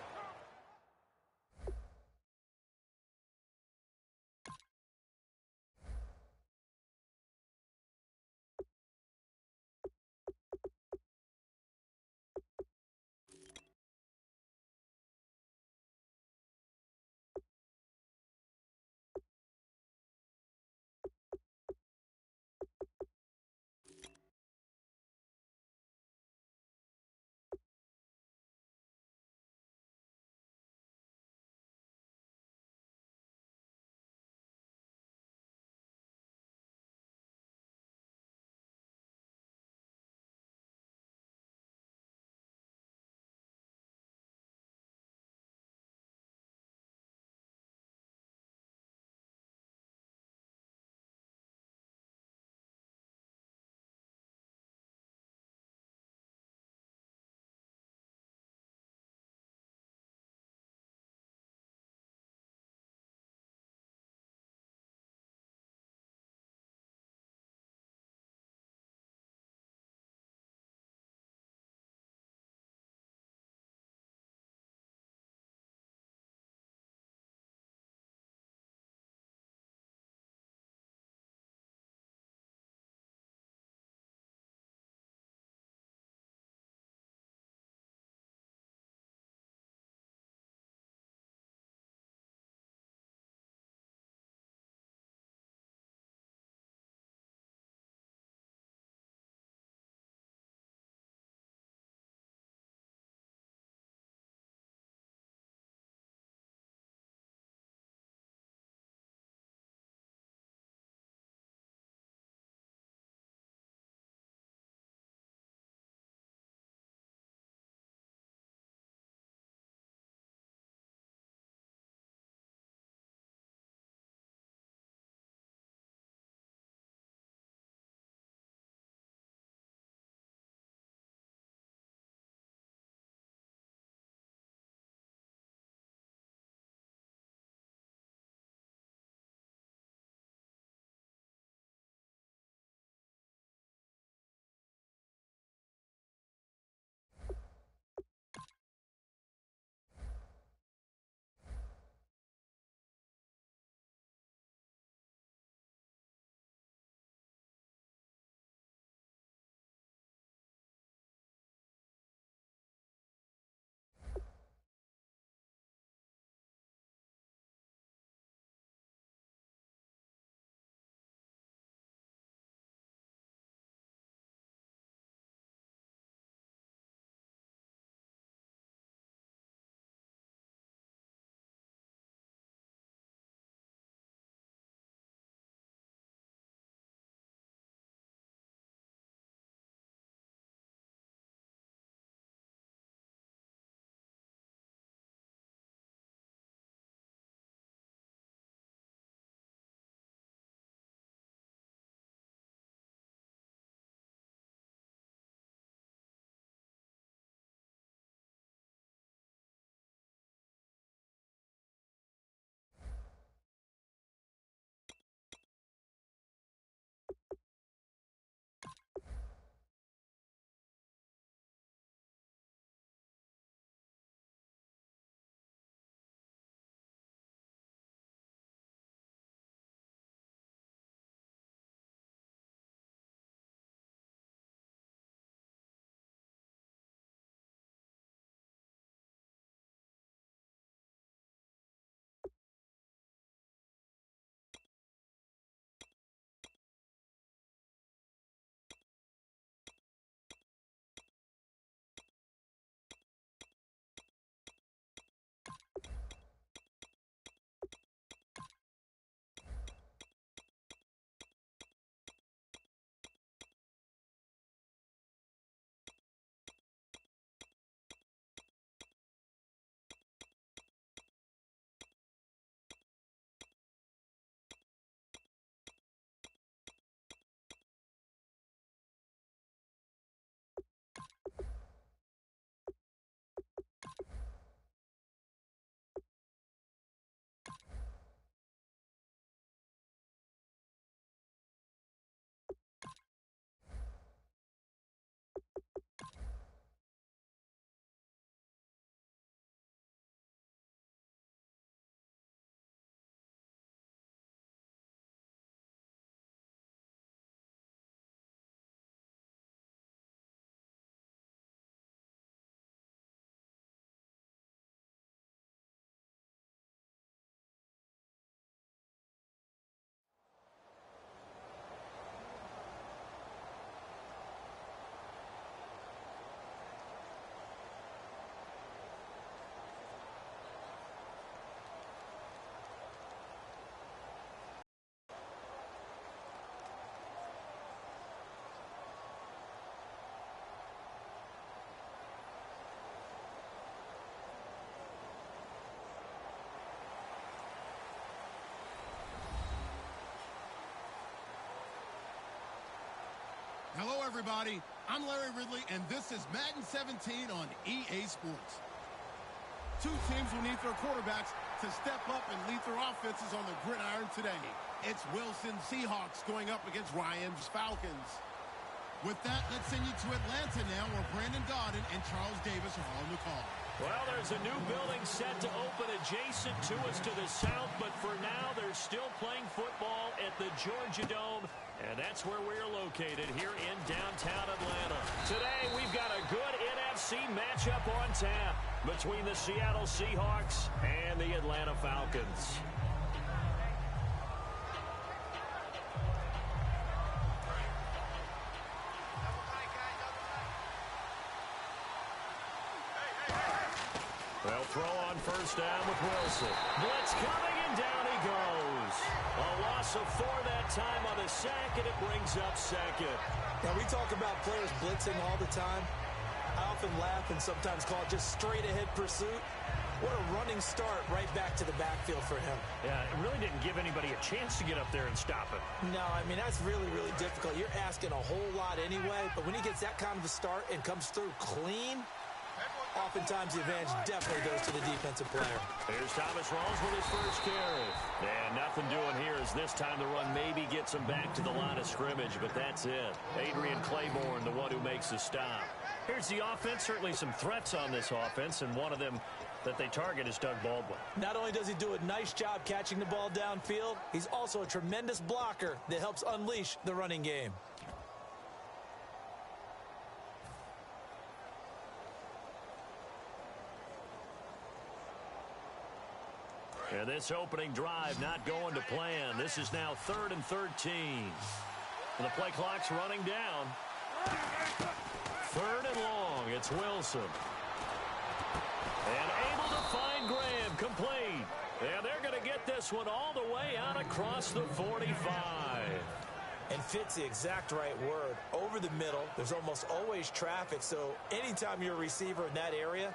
Speaker 1: everybody. I'm Larry Ridley, and this is Madden 17 on EA Sports. Two teams will need their quarterbacks to step up and lead their offenses on the gridiron today. It's Wilson Seahawks going up against Ryan's Falcons. With that, let's send you to Atlanta now, where Brandon Gaudin and Charles Davis are on the call.
Speaker 2: Well, there's a new building set to open adjacent to us to the south, but for now, they're still playing football at the Georgia Dome, and that's where we're located here in downtown Atlanta. Today, we've got a good NFC matchup on tap between the Seattle Seahawks and the Atlanta Falcons. They'll throw on first down with Wilson. Blitz coming, and down he goes. A loss of 4 that time on the sack, and it brings up second.
Speaker 3: Now, we talk about players blitzing all the time. I often laugh and sometimes call it just straight-ahead pursuit. What a running start right back to the backfield for him.
Speaker 2: Yeah, it really didn't give anybody a chance to get up there and stop it.
Speaker 3: No, I mean, that's really, really difficult. You're asking a whole lot anyway, but when he gets that kind of a start and comes through clean, oftentimes the advantage definitely goes to the defensive player.
Speaker 2: Here's Thomas Rawls with his first carry. And nothing doing here as this time the run maybe gets him back to the line of scrimmage, but that's it. Adrian Claiborne, the one who makes the stop. Here's the offense. Certainly some threats on this offense, and one of them that they target is Doug Baldwin.
Speaker 3: Not only does he do a nice job catching the ball downfield, he's also a tremendous blocker that helps unleash the running game.
Speaker 2: And this opening drive not going to plan. This is now 3rd and 13. And the play clock's running down. 3rd and long. It's Wilson. And able to find Graham. Complete. And they're going to get this one all the way out across the 45.
Speaker 3: And fits the exact right word. Over the middle, there's almost always traffic. So anytime you're a receiver in that area,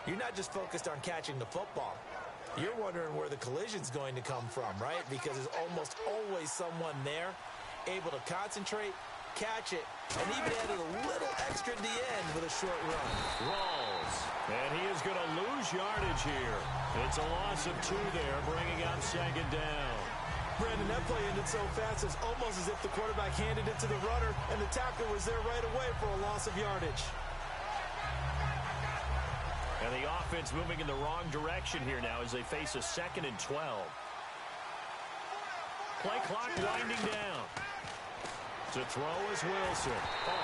Speaker 3: you're not just focused on catching the football. You're wondering where the collision's going to come from, right? Because there's almost always someone there able to concentrate, catch it, and even add a little extra at the end with a short run.
Speaker 2: Rawls. And he is going to lose yardage here. It's a loss of 2 there, bringing up 2nd down.
Speaker 3: Brandon, that play ended so fast, it's almost as if the quarterback handed it to the runner, and the tackler was there right away for a loss of yardage.
Speaker 2: And the offense moving in the wrong direction here now as they face a 2nd and 12. Play clock winding down. To throw is Wilson.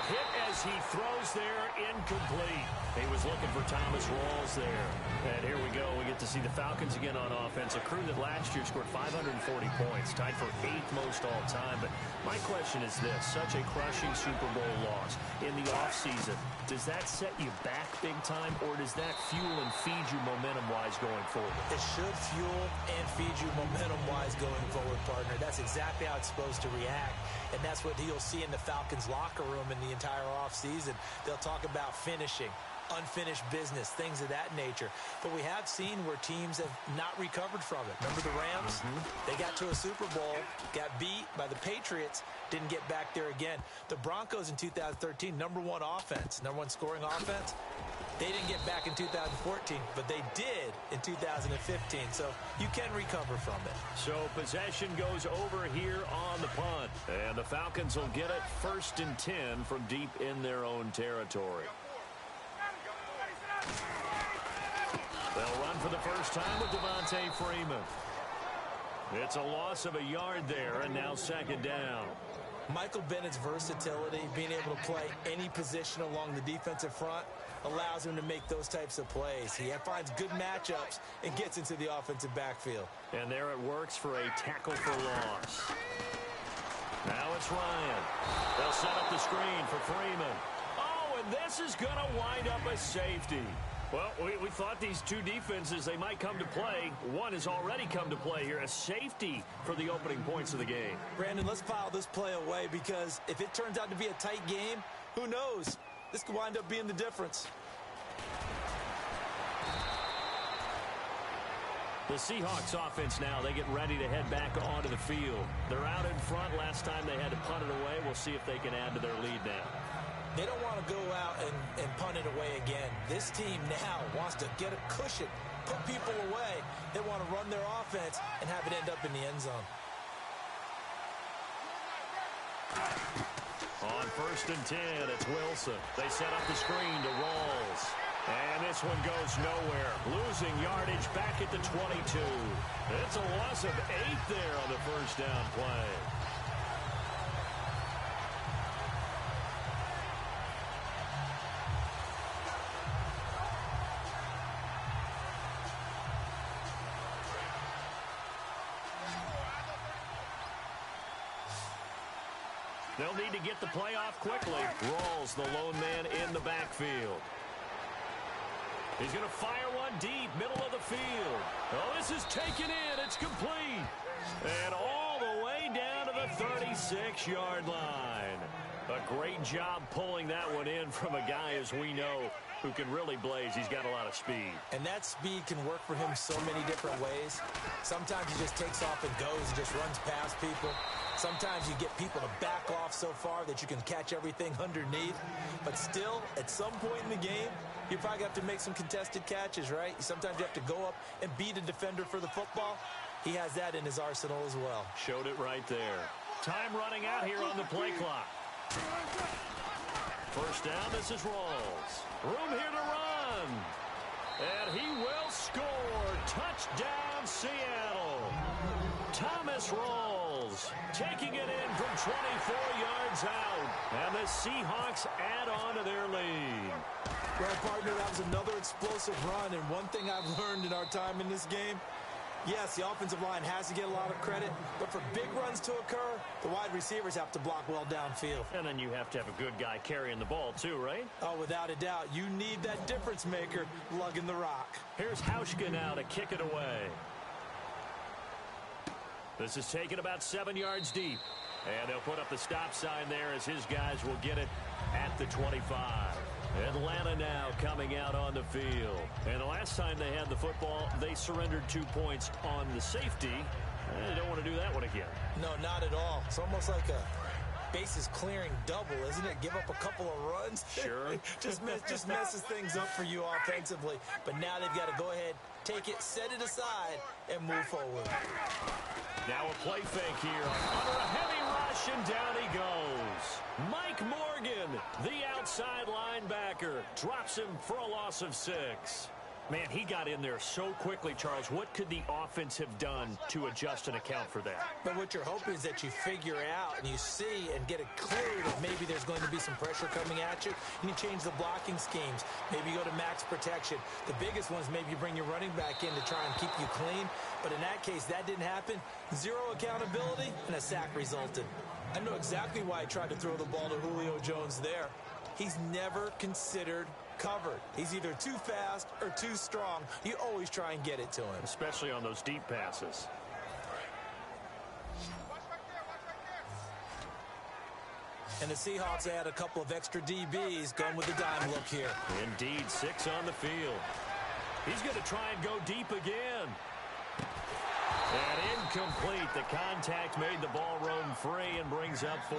Speaker 2: Hit as he throws there, incomplete. He was looking for Thomas Rawls there. And here we go. We get to see the Falcons again on offense. A crew that last year scored 540 points, tied for 8th most all time. But my question is this, such a crushing Super Bowl loss in the offseason, does that set you back big time, or does that fuel and feed you momentum-wise going forward?
Speaker 3: It should fuel and feed you momentum-wise going forward, partner. That's exactly how it's supposed to react, and that's what you'll see in the Falcons' locker room in the entire offseason. They'll talk about finishing, unfinished business, things of that nature. But we have seen where teams have not recovered from it. Remember the Rams? They got to a Super Bowl, got beat by the Patriots, didn't get back there again. The Broncos in 2013, #1 offense, #1 scoring offense. They didn't get back in 2014, but they did in 2015. So you can recover from it.
Speaker 2: So possession goes over here on the punt. And the Falcons will get it 1st and 10 from deep in their own territory. They'll run for the first time with Devontae Freeman. It's a loss of a yard there, and now 2nd down.
Speaker 3: Michael Bennett's versatility, being able to play any position along the defensive front, allows him to make those types of plays. He finds good matchups and gets into the offensive backfield.
Speaker 2: And there it works for a tackle for loss. Now it's Ryan. They'll set up the screen for Freeman. Oh, and this is going to wind up a safety. Well, we thought these two defenses, they might come to play. One has already come to play here, a safety for the opening points of the game.
Speaker 3: Brandon, let's file this play away, because if it turns out to be a tight game, who knows? This could wind up being the difference.
Speaker 2: The Seahawks offense now, they get ready to head back onto the field. They're out in front. Last time they had to punt it away. We'll see if they can add to their lead now.
Speaker 3: They don't want to go out and punt it away again. This team now wants to get a cushion, put people away. They want to run their offense and have it end up in the end zone.
Speaker 2: On 1st and 10, it's Wilson. They set up the screen to Rawls. And this one goes nowhere. Losing yardage back at the 22. It's a loss of 8 there on the first down play. They'll need to get the play off quickly. Rawls, the lone man in the backfield. He's going to fire one deep, middle of the field. Oh, this is taken in. It's complete. And all the way down to the 36-yard line. A great job pulling that one in from a guy, as we know, who can really blaze. He's got a lot of speed.
Speaker 3: And that speed can work for him so many different ways. Sometimes he just takes off and goes and just runs past people. Sometimes you get people to back off so far that you can catch everything underneath. But still, at some point in the game, you probably have to make some contested catches, right? Sometimes you have to go up and beat a defender for the football. He has that in his arsenal as well.
Speaker 2: Showed it right there. Time running out here on the play clock. First down, this is Rawls. Room here to run. And he will score. Touchdown, Seattle. Thomas Rawls taking it in from 24 yards out. And the Seahawks add on to their lead.
Speaker 3: Well, partner, that was another explosive run. And one thing I've learned in our time in this game, yes, the offensive line has to get a lot of credit, but for big runs to occur, the wide receivers have to block well downfield.
Speaker 2: And then you have to have a good guy carrying the ball too, right?
Speaker 3: Oh, without a doubt. You need that difference maker lugging the rock.
Speaker 2: Here's Hauschka now to kick it away. This is taken about 7 yards deep. And they'll put up the stop sign there as his guys will get it at the 25. Atlanta now coming out on the field. And the last time they had the football, they surrendered 2 points on the safety. They don't want to do that one again.
Speaker 3: No, not at all. It's almost like a bases clearing double, isn't it? Give up a couple of runs.
Speaker 2: Sure.
Speaker 3: just messes things up for you offensively. But now they've got to go ahead, take it, set it aside, and move forward.
Speaker 2: Now a play fake here. Under a heavy rush, and down he goes. Mike Morgan, the outside linebacker, drops him for a loss of 6. Man, he got in there so quickly, Charles. What could the offense have done to adjust and account for that?
Speaker 3: But what you're hoping is that you figure out and you see and get a clue that maybe there's going to be some pressure coming at you, and you change the blocking schemes. Maybe you go to max protection. The biggest one is maybe you bring your running back in to try and keep you clean. But in that case, that didn't happen. Zero accountability, and a sack resulted. I know exactly why I tried to throw the ball to Julio Jones there. He's never considered covered. He's either too fast or too strong. You always try and get it to him.
Speaker 2: Especially on those deep passes.
Speaker 3: And the Seahawks add a couple of extra DBs going with the dime look here.
Speaker 2: Indeed, 6 on the field. He's going to try and go deep again. And incomplete. The contact made the ball roam free and brings up 4.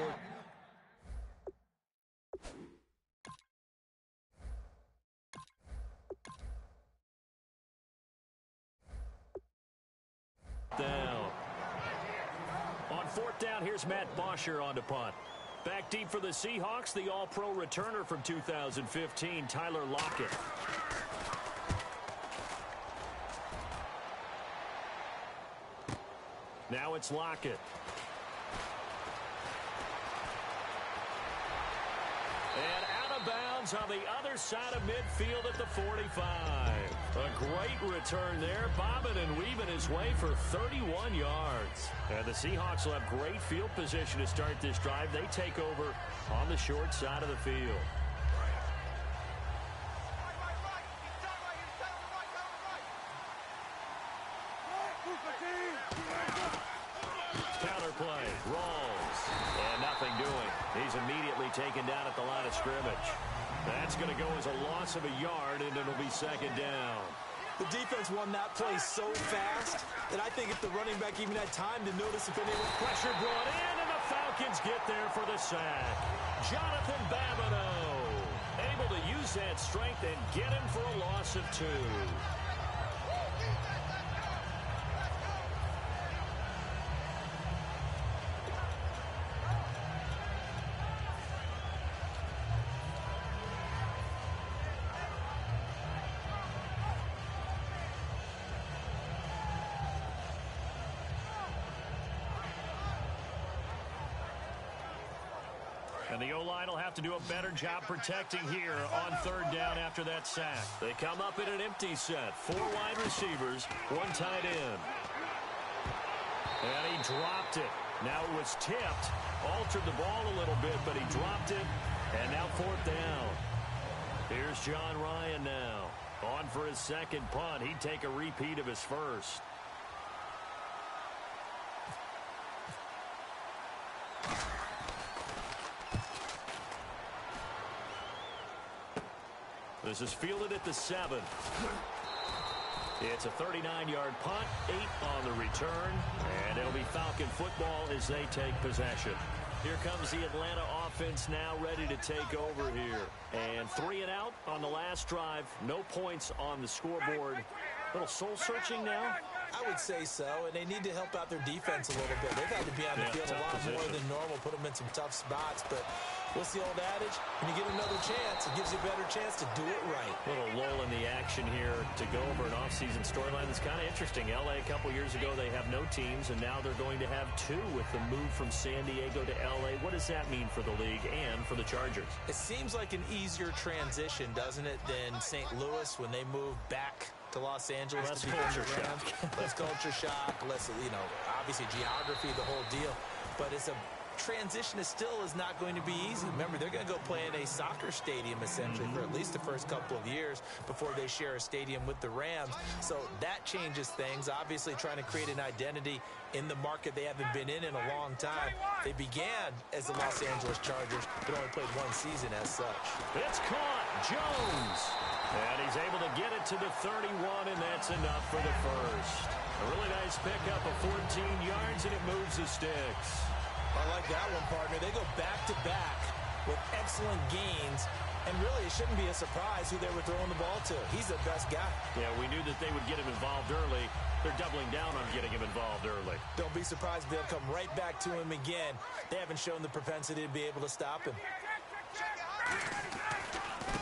Speaker 2: Down. On 4th down, here's Matt Bosher on to punt. Back deep for the Seahawks, the all-pro returner from 2015, Tyler Lockett. Now it's Lockett. And out of bounds on the other side of midfield at the 45. A great return there, bobbing and weaving his way for 31 yards. And the Seahawks will have great field position to start this drive. They take over on the short side of the field. Counter play, Rawls, and nothing doing. He's immediately taken down at the line of scrimmage. That's going to go as a loss of a yard, and it'll be 2nd down.
Speaker 3: The defense won that play so fast that I think if the running back even had time to notice if anyone...
Speaker 2: Pressure brought in, and the Falcons get there for the sack. Jonathan Babineau able to use that strength and get him for a loss of 2. And the O-line will have to do a better job protecting here on 3rd down after that sack. They come up in an empty set. 4 wide receivers, 1 tight end. And he dropped it. Now it was tipped. Altered the ball a little bit, but he dropped it. And now 4th down. Here's John Ryan now. On for his 2nd punt. He'd take a repeat of his 1st. This is fielded at the 7. It's a 39-yard punt, 8 on the return, and it'll be Falcon football as they take possession. Here comes the Atlanta offense now ready to take over here. And 3 and out on the last drive. No points on the scoreboard. A little soul-searching now.
Speaker 3: I would say so, and they need to help out their defense a little bit. They've had to be on the field a lot more than normal, put them in some tough spots. But what's the old adage? When you get another chance, it gives you a better chance to do it right.
Speaker 2: A little lull in the action here to go over an offseason storyline that's kind of interesting. L.A. a couple years ago, they have no teams, and now they're going to have 2 with the move from San Diego to L.A. What does that mean for the league and for the Chargers?
Speaker 3: It seems like an easier transition, doesn't it, than St. Louis when they moved back to Los Angeles.
Speaker 2: Less culture shock.
Speaker 3: Less culture shock, less, obviously geography, the whole deal. But it's a transition is not going to be easy. Remember, they're going to go play in a soccer stadium, essentially, for at least the first couple of years before they share a stadium with the Rams. So that changes things. Obviously, trying to create an identity in the market they haven't been in a long time. They began as the Los Angeles Chargers, but only played 1 season as such.
Speaker 2: It's caught. Jones. And he's able to get it to the 31, and that's enough for the first. A really nice pickup of 14 yards, and it moves the sticks.
Speaker 3: I like that one, partner. They go back-to-back with excellent gains, and really it shouldn't be a surprise who they were throwing the ball to. He's the best guy.
Speaker 2: Yeah, we knew that they would get him involved early. They're doubling down on getting him involved early.
Speaker 3: Don't be surprised if they'll come right back to him again. They haven't shown the propensity to be able to stop him.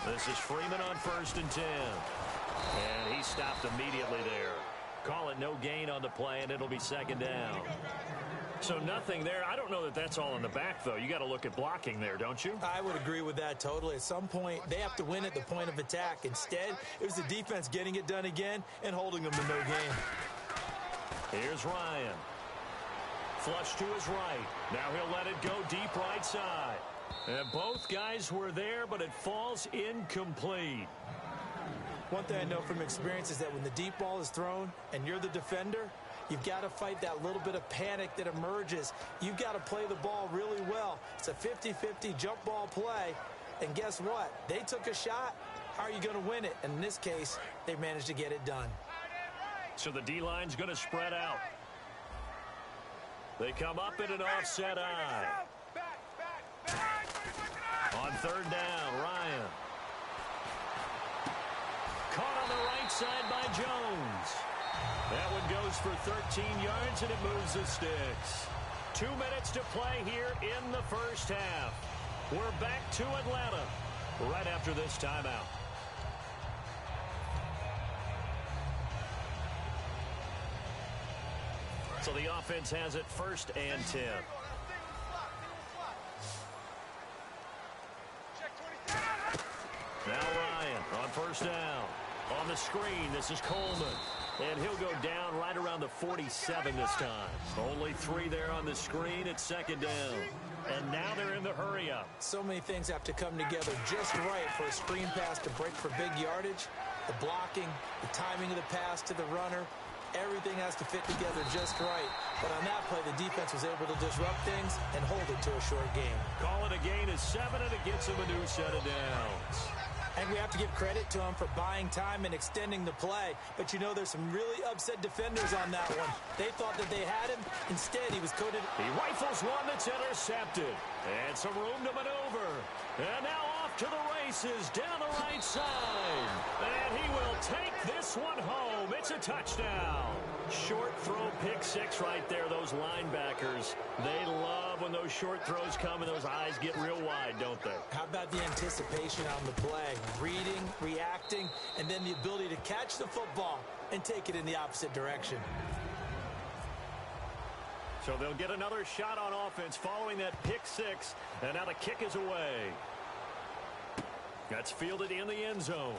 Speaker 2: This is Freeman on 1st and 10. And he stopped immediately there. Call it no gain on the play, and it'll be 2nd down. So nothing there. I don't know that that's all in the back, though. You got to look at blocking there, don't you?
Speaker 3: I would agree with that totally. At some point, they have to win at the point of attack. Instead, it was the defense getting it done again and holding them to no gain.
Speaker 2: Here's Ryan. Flush to his right. Now he'll let it go deep right side. And both guys were there, but it falls incomplete.
Speaker 3: One thing I know from experience is that when the deep ball is thrown and you're the defender, you've got to fight that little bit of panic that emerges. You've got to play the ball really well. It's a 50-50 jump ball play. And guess what? They took a shot. How are you going to win it? And in this case, they managed to get it done.
Speaker 2: So the D-line's going to spread out. They come up in an offset eye. On 3rd down, Ryan. Caught on the right side by Jones. That one goes for 13 yards, and it moves the sticks. 2 minutes to play here in the first half. We're back to Atlanta right after this timeout. So the offense has it 1st and 10. Now Ryan on 1st down. On the screen, this is Coleman. And he'll go down right around the 47 this time. Only 3 there on the screen at 2nd down. And now they're in the hurry-up.
Speaker 3: So many things have to come together just right for a screen pass to break for big yardage. The blocking, the timing of the pass to the runner, everything has to fit together just right. But on that play, the defense was able to disrupt things and hold it to a short game.
Speaker 2: Call it a gain of 7, and it gets him a new set of downs.
Speaker 3: And we have to give credit to him for buying time and extending the play. But you know, there's some really upset defenders on that one. They thought that they had him. Instead, he was coated.
Speaker 2: He rifles one that's intercepted. And some room to maneuver. And now off to the races down the right side. And he will take this one home. It's a touchdown. Short throw pick six right there. Those linebackers, they love when those short throws come and those eyes get real wide, don't they?
Speaker 3: How about the anticipation on the play? Reading, reacting, and then the ability to catch the football and take it in the opposite direction.
Speaker 2: So they'll get another shot on offense following that pick six. And now the kick is away. That's fielded in the end zone.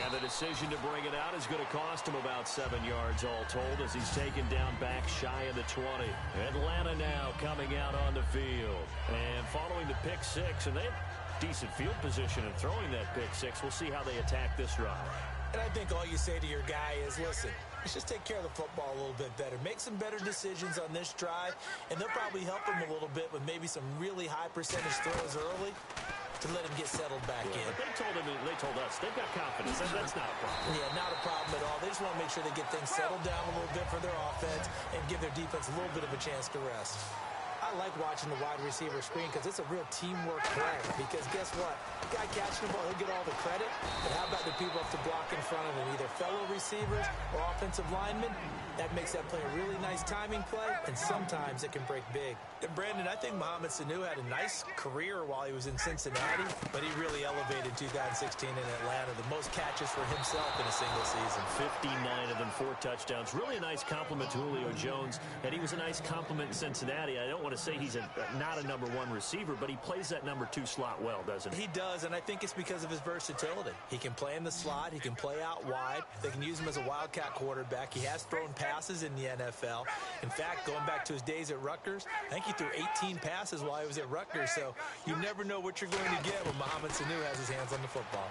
Speaker 2: And the decision to bring it out is going to cost him about 7 yards all told as he's taken down back shy of the 20. Atlanta now coming out on the field. And following the pick six, and they have decent field position in throwing that pick six. We'll see how they attack this drive.
Speaker 3: And I think all you say to your guy is, listen, let's just take care of the football a little bit better. Make some better decisions on this drive, and they'll probably help him a little bit with maybe some really high percentage throws early to let him get settled back in.
Speaker 2: But they told us they've got confidence. That's not a problem.
Speaker 3: Yeah, not a problem at all. They just want to make sure they get things settled down a little bit for their offense and give their defense a little bit of a chance to rest. I like watching the wide receiver screen because it's a real teamwork play. Because guess what? The guy catching the ball, he'll get all the credit. But how about the people have to block in front of him, either fellow receivers or offensive linemen? That makes that play a really nice timing play, and sometimes it can break big. And Brandon, I think Mohamed Sanu had a nice career while he was in Cincinnati, but he really elevated 2016 in Atlanta. The most catches for himself in a single season.
Speaker 2: 59 of them, 4 touchdowns. Really a nice compliment to Julio Jones, and he was a nice compliment in Cincinnati. I don't want to say he's not a number 1 receiver, but he plays that number 2 slot well, doesn't he?
Speaker 3: He does, and I think it's because of his versatility. He can play in the slot. He can play out wide. They can use him as a wildcat quarterback. He has thrown passes in the NFL. In fact, going back to his days at Rutgers, I think he threw 18 passes while he was at Rutgers, so you never know what you're going to get when Mohamed Sanu has his hands on the football.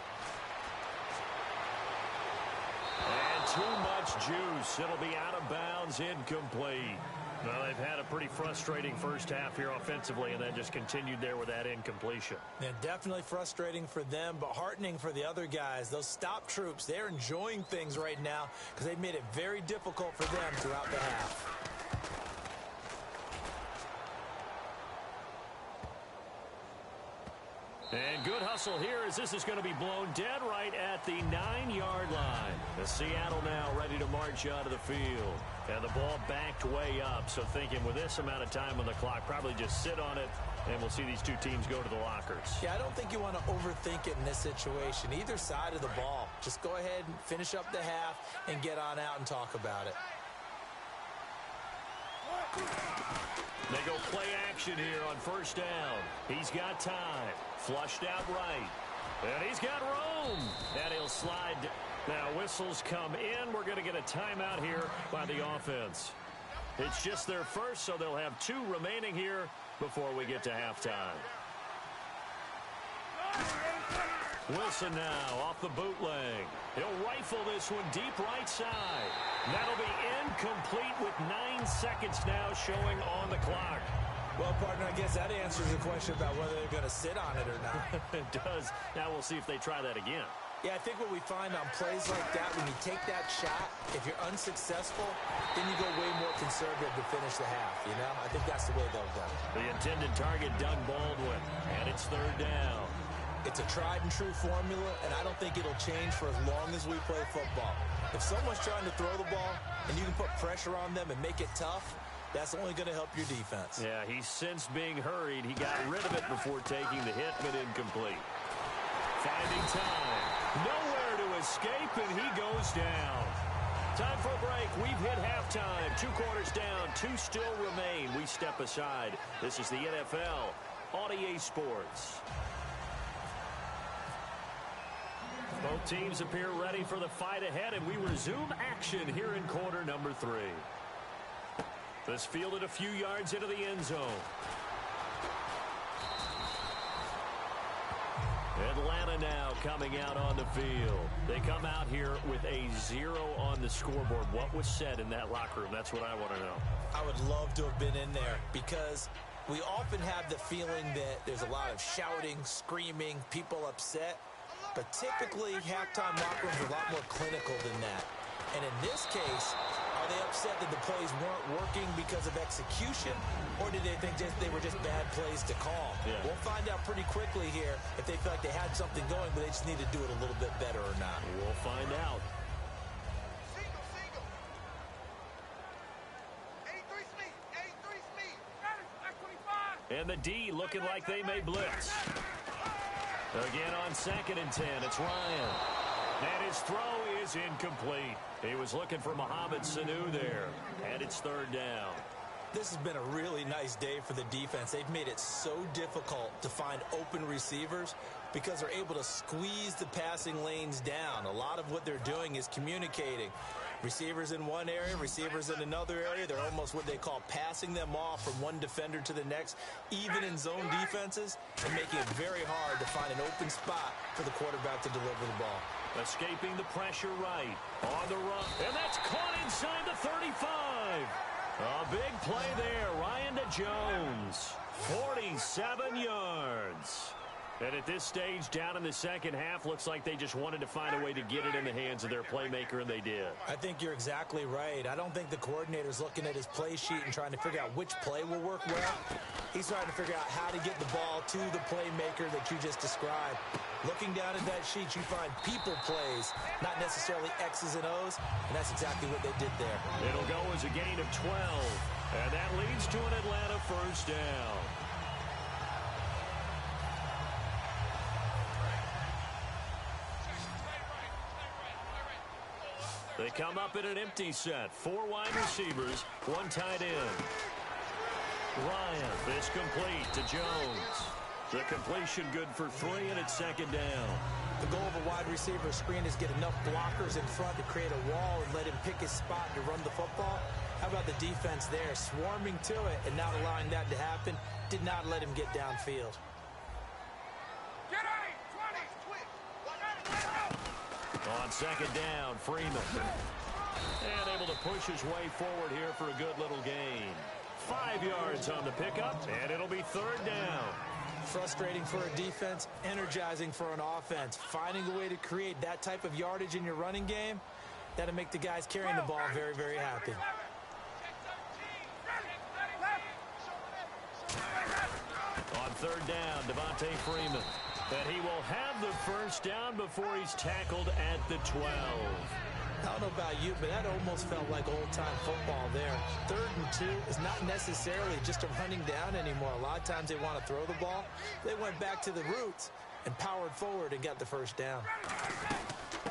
Speaker 2: And too much juice. It'll be out of bounds, incomplete. Well, they've had a pretty frustrating first half here offensively, and then just continued there with that incompletion.
Speaker 3: Yeah, definitely frustrating for them, but heartening for the other guys. Those stop troops, they're enjoying things right now because they've made it very difficult for them throughout the half.
Speaker 2: And good hustle here as this is going to be blown dead right at the 9-yard line. The Seattle now ready to march out of the field. And the ball backed way up. So thinking with this amount of time on the clock, probably just sit on it, and we'll see these two teams go to the lockers.
Speaker 3: Yeah, I don't think you want to overthink it in this situation. Either side of the ball. Just go ahead and finish up the half and get on out and talk about it.
Speaker 2: They go play action here on first down. He's got time. Flushed out right. And he's got room. And he'll slide. Now whistles come in. We're going to get a timeout here by the offense. It's just their first, so they'll have 2 remaining here before we get to halftime. Wilson now off the bootleg. He'll rifle this one deep right side. That'll be incomplete with 9 seconds now showing on the clock.
Speaker 3: Well, partner, I guess that answers the question about whether they're going to sit on it or not.
Speaker 2: It does. Now we'll see if they try that again.
Speaker 3: Yeah, I think what we find on plays like that, when you take that shot, if you're unsuccessful, then you go way more conservative to finish the half, you know? I think that's the way they'll go.
Speaker 2: The intended target, Doug Baldwin, and it's 3rd down.
Speaker 3: It's a tried-and-true formula, and I don't think it'll change for as long as we play football. If someone's trying to throw the ball and you can put pressure on them and make it tough, that's only going to help your defense.
Speaker 2: Yeah, he's since being hurried. He got rid of it before taking the hit, but incomplete. Finding time. Nowhere to escape, and he goes down. Time for a break. We've hit halftime. 2 quarters down. 2 still remain. We step aside. This is the NFL on EA Sports. Both teams appear ready for the fight ahead, and we resume action here in quarter number 3. This fielded a few yards into the end zone. Atlanta now coming out on the field. They come out here with a 0 on the scoreboard. What was said in that locker room? That's what I want to know.
Speaker 3: I would love to have been in there because We often have the feeling that there's a lot of shouting, screaming, people upset. But typically, halftime locker rooms are a lot more clinical than that. And in this case, are they upset that the plays weren't working because of execution? Or did they think they were just bad plays to call? Yeah. We'll find out pretty quickly here if they feel like they had something going, but they just need to do it a little bit better or not.
Speaker 2: We'll find out. And the D looking like they may blitz. Again on 2nd and 10, it's Ryan. And his throw is incomplete. He was looking for Mohamed Sanu there. And it's 3rd down.
Speaker 3: This has been a really nice day for the defense. They've made it so difficult to find open receivers because they're able to squeeze the passing lanes down. A lot of what they're doing is communicating. Receivers in one area, receivers in another area. They're almost what they call passing them off from one defender to the next, even in zone defenses, and making it very hard to find an open spot for the quarterback to deliver the ball.
Speaker 2: Escaping the pressure right. On the run. And that's caught inside the 35. A big play there. Ryan to Jones. 47 yards. And at this stage, down in the second half, looks like they just wanted to find a way to get it in the hands of their playmaker, and they did.
Speaker 3: I think you're exactly right. I don't think the coordinator's looking at his play sheet and trying to figure out which play will work well. He's trying to figure out how to get the ball to the playmaker that you just described. Looking down at that sheet, you find people plays, not necessarily X's and O's, and that's exactly what they did there.
Speaker 2: It'll go as a gain of 12, and that leads to an Atlanta 1st down. They come up in an empty set. 4 wide receivers, 1 tight end. Ryan is complete to Jones. The completion good for 3, and it's 2nd down.
Speaker 3: The goal of a wide receiver screen is get enough blockers in front to create a wall and let him pick his spot to run the football. How about the defense there, swarming to it and not allowing that to happen? Did not let him get downfield.
Speaker 2: On 2nd down, Freeman. And able to push his way forward here for a good little gain. 5 yards on the pickup, and it'll be 3rd down.
Speaker 3: Frustrating for a defense, energizing for an offense. Finding a way to create that type of yardage in your running game, that'll make the guys carrying the ball very, very happy.
Speaker 2: On 3rd down, Devontae Freeman. And he will have the 1st down before he's tackled at the 12.
Speaker 3: I don't know about you, but that almost felt like old-time football there. 3rd and 2 is not necessarily just a running down anymore. A lot of times they want to throw the ball. They went back to the roots and powered forward and got the 1st down.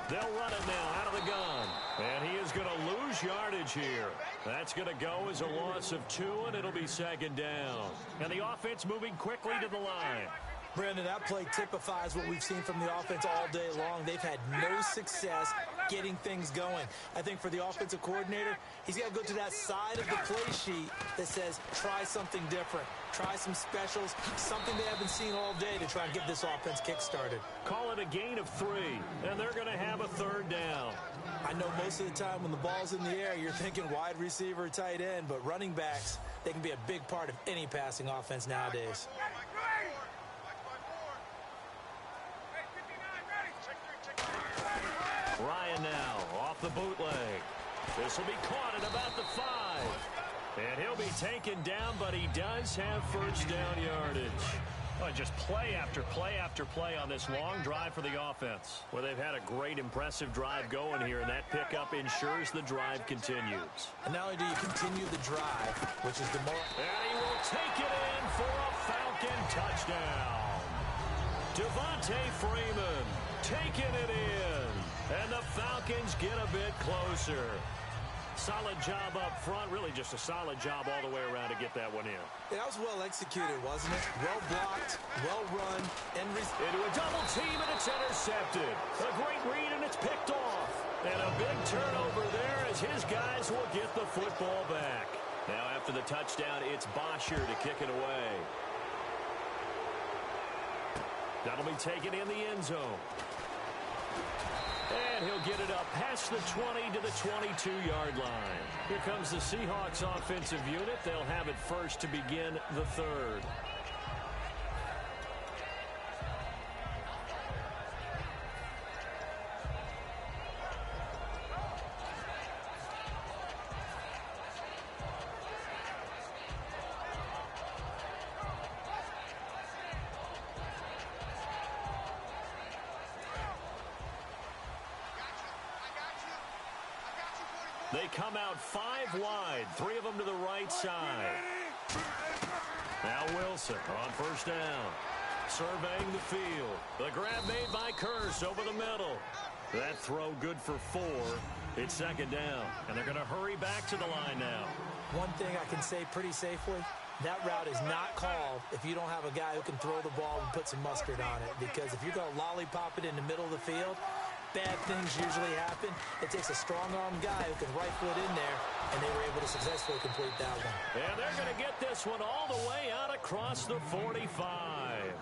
Speaker 2: They'll run it now out of the gun. And he is going to lose yardage here. That's going to go as a loss of 2, and it'll be 2nd down. And the offense moving quickly to the line.
Speaker 3: Brandon, that play typifies what we've seen from the offense all day long. They've had no success getting things going. I think for the offensive coordinator, he's got to go to that side of the play sheet that says, try something different. Try some specials, something they haven't seen all day to try and get this offense kick-started.
Speaker 2: Call it a gain of 3, and they're going to have a 3rd down.
Speaker 3: I know most of the time when the ball's in the air, you're thinking wide receiver, tight end, but running backs, they can be a big part of any passing offense nowadays.
Speaker 2: Ryan now off the bootleg. This will be caught at about the 5. And he'll be taken down, but he does have 1st down yardage. Oh, just play after play after play on this long drive for the offense. Well, they've had a great, impressive drive going here, and that pickup ensures the drive continues.
Speaker 3: And not only do you continue the drive, which is the more...
Speaker 2: And he will take it in for a Falcon touchdown. Devontae Freeman taking it in. And the Falcons get a bit closer. Solid job up front. Really just a solid job all the way around to get that one in.
Speaker 3: That was well executed, wasn't it? Well blocked, well run, and...
Speaker 2: Into a double team, and it's intercepted. A great read, and it's picked off. And a big turnover there as his guys will get the football back. Now after the touchdown, it's Bosher to kick it away. That'll be taken in the end zone. And he'll get it up past the 20 to the 22-yard line. Here comes the Seahawks offensive unit. They'll have it first to begin the third. They come out 5 wide, 3 of them to the right side. Now Wilson on first down. Surveying the field. The grab made by Curse over the middle. That throw good for 4. It's second down, and they're going to hurry back to the line now.
Speaker 3: One thing I can say pretty safely, that route is not called if you don't have a guy who can throw the ball and put some mustard on it. Because if you're going to lollipop it in the middle of the field, bad things usually happen. It takes a strong-arm guy who can rifle it in there, and they were able to successfully complete that one.
Speaker 2: And they're going to get this one all the way out across the 45.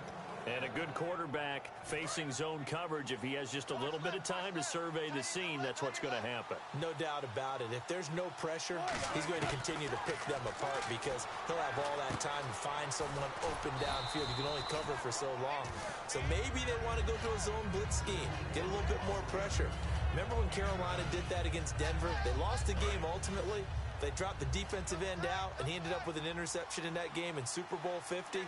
Speaker 2: And a good quarterback facing zone coverage. If he has just a little bit of time to survey the scene, that's what's going to happen.
Speaker 3: No doubt about it. If there's no pressure, he's going to continue to pick them apart because he'll have all that time to find someone open downfield. You can only cover for so long. So maybe they want to go to a zone blitz scheme, get a little bit more pressure. Remember when Carolina did that against Denver? They lost the game ultimately. They dropped the defensive end out, and he ended up with an interception in that game in Super Bowl 50.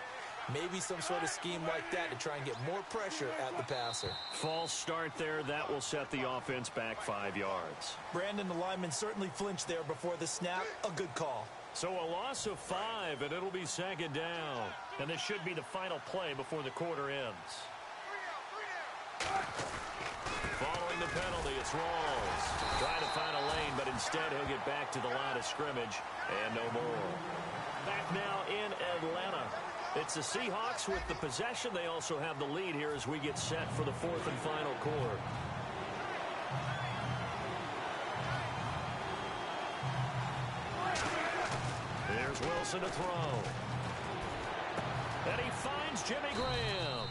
Speaker 3: Maybe some sort of scheme like that to try and get more pressure at the passer.
Speaker 2: False start there. That will set the offense back 5 yards.
Speaker 3: Brandon, the lineman, certainly flinched there before the snap. A good call.
Speaker 2: So a loss of 5, and it'll be second down. And this should be the final play before the quarter ends. Following the penalty, it's Rawls. Trying to find a lane, but instead he'll get back to the line of scrimmage and no more. Back now in Atlanta. It's the Seahawks with the possession. They also have the lead here as we get set for the 4th and final quarter. Here's Wilson to throw. And he finds Jimmy Graham.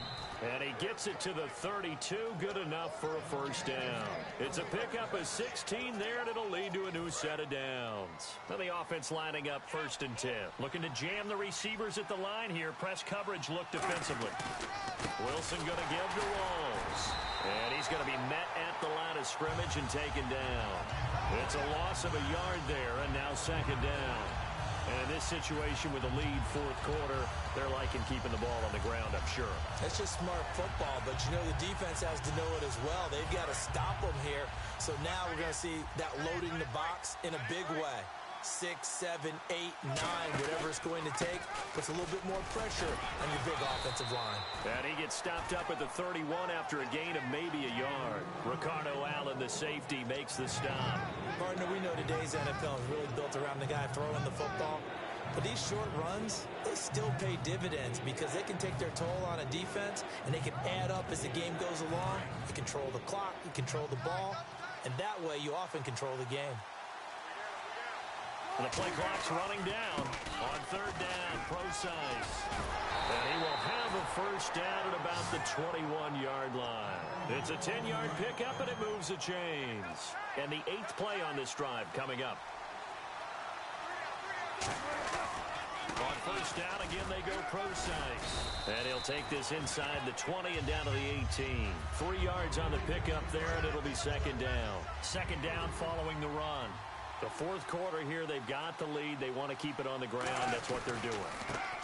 Speaker 2: And he gets it to the 32. Good enough for a first down. It's a pickup of 16 there, and it'll lead to a new set of downs. Now the offense lining up 1st and 10. Looking to jam the receivers at the line here. Press coverage look defensively. Wilson going to give to Rawls. And he's going to be met at the line of scrimmage and taken down. It's a loss of a yard there, and now second down. And in this situation with the lead 4th quarter, they're liking keeping the ball on the ground, I'm sure.
Speaker 3: That's just smart football, but you know the defense has to know it as well. They've got to stop them here. So now we're going to see that loading the box in a big way. 6, 7, 8, 9, whatever it's going to take, puts a little bit more pressure on your big offensive line.
Speaker 2: And he gets stopped up at the 31 after a gain of maybe a yard. Ricardo Allen, the safety, makes the stop.
Speaker 3: Partner, we know today's NFL is really built around the guy throwing the football. But these short runs, they still pay dividends because they can take their toll on a defense and they can add up as the game goes along. You control the clock, you control the ball, and that way you often control the game.
Speaker 2: The play clock's running down. On 3rd down, Procise. And he will have a first down at about the 21-yard line. It's a 10-yard pickup, and it moves the chains. And the 8th play on this drive coming up. On first down, again, they go Procise. And he'll take this inside the 20 and down to the 18. 3 yards on the pickup there, and it'll be second down. Second down following the run. The 4th quarter here, they've got the lead. They want to keep it on the ground. That's what they're doing.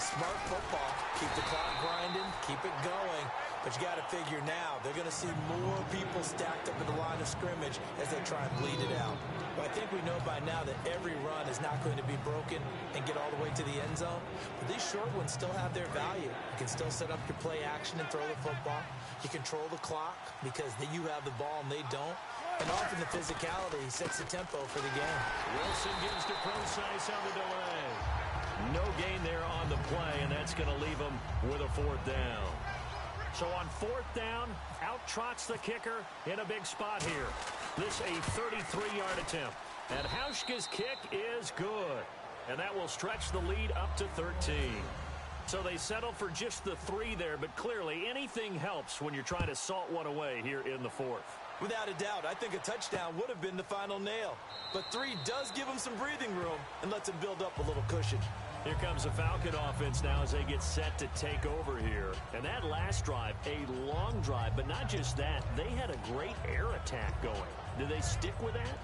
Speaker 3: Smart football. Keep the clock grinding. Keep it going. But you got to figure now, they're going to see more people stacked up at the line of scrimmage as they try and bleed it out. Well, I think we know by now that every run is not going to be broken and get all the way to the end zone. But these short ones still have their value. You can still set up your play action and throw the football. You control the clock because you have the ball and they don't. And often the physicality sets the tempo for the game.
Speaker 2: Wilson gives to Procise on the delay. No gain there on the play, and that's going to leave him with a 4th down. So on 4th down, out trots the kicker in a big spot here. This a 33-yard attempt. And Hauschka's kick is good. And that will stretch the lead up to 13. So they settle for just the 3 there, but clearly anything helps when you're trying to salt one away here in the 4th.
Speaker 3: Without a doubt, I think a touchdown would have been the final nail. But 3 does give him some breathing room and lets him build up a little cushion.
Speaker 2: Here comes the Falcon offense now as they get set to take over here. And that last drive, a long drive, but not just that. They had a great air attack going. Do they stick with that?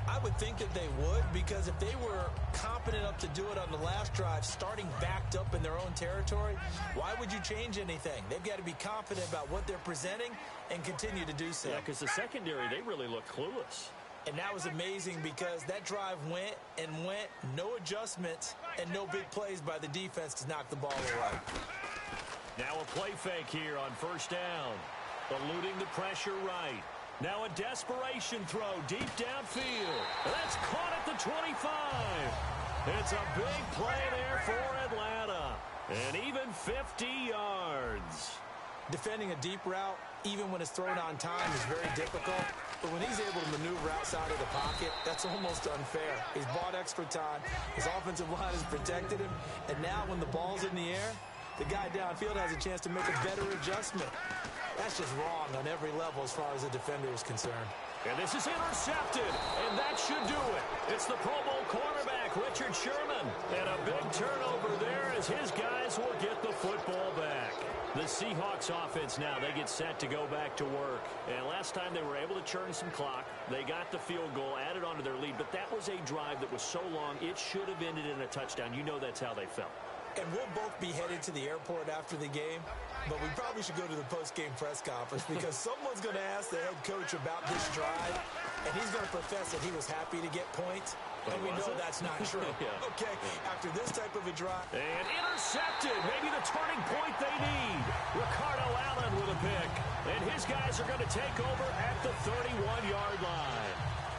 Speaker 3: I would think that they would, because if they were competent enough to do it on the last drive, starting backed up in their own territory, why would you change anything? They've got to be confident about what they're presenting and continue to do so.
Speaker 2: Yeah, because the secondary, they really look clueless.
Speaker 3: And that was amazing because that drive went and went, no adjustments, and no big plays by the defense to knock the ball away.
Speaker 2: Now a play fake here on first down. Eluding the pressure right. Now a desperation throw deep downfield. That's caught at the 25. It's a big play there for Atlanta. And even 50 yards.
Speaker 3: Defending a deep route, even when it's thrown on time, is very difficult. But when he's able to maneuver outside of the pocket, that's almost unfair. He's bought extra time. His offensive line has protected him. And now when the ball's in the air, the guy downfield has a chance to make a better adjustment. That's just wrong on every level as far as the defender is concerned.
Speaker 2: And this is intercepted, and that should do it. It's the Pro Bowl cornerback, Richard Sherman. And a big turnover there as his guys will get the football back. The Seahawks offense now, they get set to go back to work. And last time they were able to churn some clock. They got the field goal, added onto their lead. But that was a drive that was so long, it should have ended in a touchdown. You know that's how they felt.
Speaker 3: And we'll both be headed to the airport after the game, but we probably should go to the post-game press conference because someone's going to ask the head coach about this drive, and he's going to profess that he was happy to get points, and we know that's not true.
Speaker 2: Yeah.
Speaker 3: Okay, after this type of a drive.
Speaker 2: And intercepted, maybe the turning point they need. Ricardo Allen with a pick, and his guys are going to take over at the 31-yard line.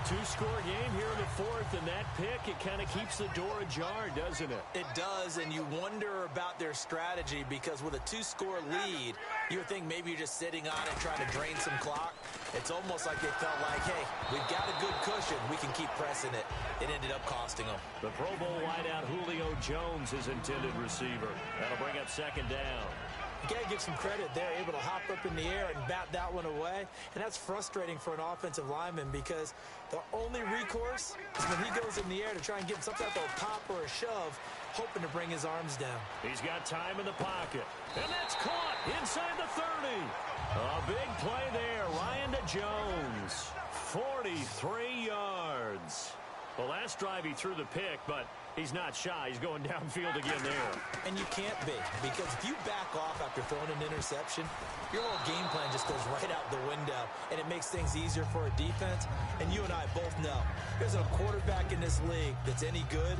Speaker 2: 2-score game here in the fourth, and that pick, it kind of keeps the door ajar, doesn't it?
Speaker 3: It does, and you wonder about their strategy because with a 2-score lead, you would think maybe you're just sitting on it trying to drain some clock. It's almost like they felt like, hey, we've got a good cushion. We can keep pressing it. It ended up costing them.
Speaker 2: The Pro Bowl wideout Julio Jones, his intended receiver. That'll bring up second down.
Speaker 3: You got to give some credit there, able to hop up in the air and bat that one away. And that's frustrating for an offensive lineman because the only recourse is when he goes in the air to try and get some type of pop or a shove, hoping to bring his arms down.
Speaker 2: He's got time in the pocket. And that's caught inside the 30. A big play there. Ryan to Jones. 43 yards. The last drive he threw the pick, but he's not shy. He's going downfield again there.
Speaker 3: And you can't be, because if you back off after throwing an interception, your whole game plan just goes right out the window, and it makes things easier for a defense. And you and I both know there's a quarterback in this league that's any good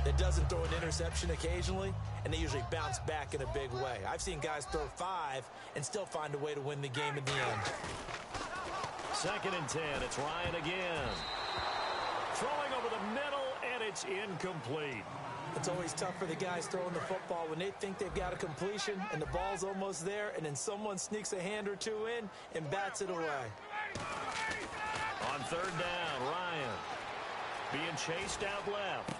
Speaker 3: that doesn't throw an interception occasionally, and they usually bounce back in a big way. I've seen guys throw 5 and still find a way to win the game in the end.
Speaker 2: 2nd and 10. It's Ryan again. Throwing over the middle, and it's incomplete.
Speaker 3: It's always tough for the guys throwing the football when they think they've got a completion and the ball's almost there, and then someone sneaks a hand or two in and bats it away.
Speaker 2: On 3rd down, Ryan being chased out left.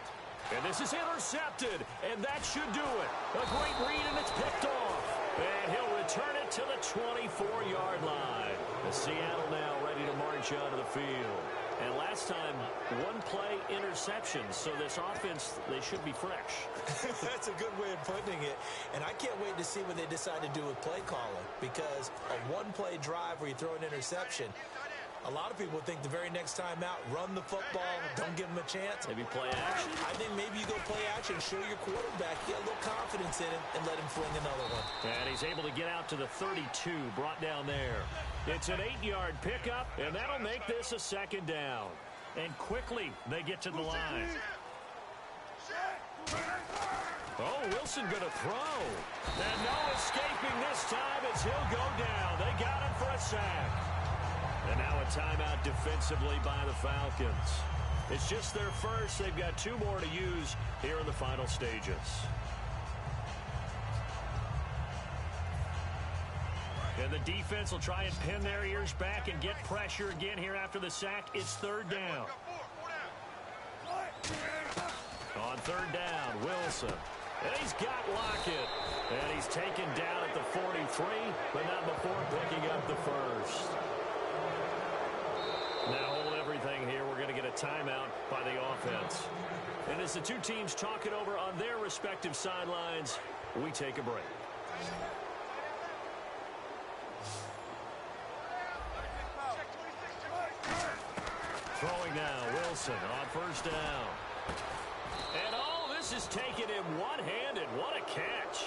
Speaker 2: And this is intercepted, and that should do it. A great read, and it's picked off. And he'll return it to the 24-yard line. The Seattle now ready to march onto the field. And last time, 1-play interception, so this offense, they should be fresh.
Speaker 3: That's a good way of putting it. And I can't wait to see what they decide to do with play calling, because a 1-play drive where you throw an interception, a lot of people think the very next time out, run the football, don't give them a chance.
Speaker 2: Maybe play action.
Speaker 3: I think maybe you go play action, show your quarterback, get a little confidence in him, and let him fling another one.
Speaker 2: And he's able to get out to the 32, brought down there. It's an 8-yard pickup, and that'll make this a 2nd down. And quickly, they get to the line. Oh, Wilson going to throw. And no escaping this time as he'll go down. They got him for a sack. And now a timeout defensively by the Falcons. It's just their first. They've got 2 more to use here in the final stages. And the defense will try and pin their ears back and get pressure again here after the sack. It's 3rd down. On 3rd down, Wilson. And he's got Lockett. And he's taken down at the 43, but not before picking up the first. Now hold everything here. We're going to get a timeout by the offense. And as the two teams talk it over on their respective sidelines, we take a break. Throwing now, Wilson on first down. And all this is taken in one-handed. What a catch.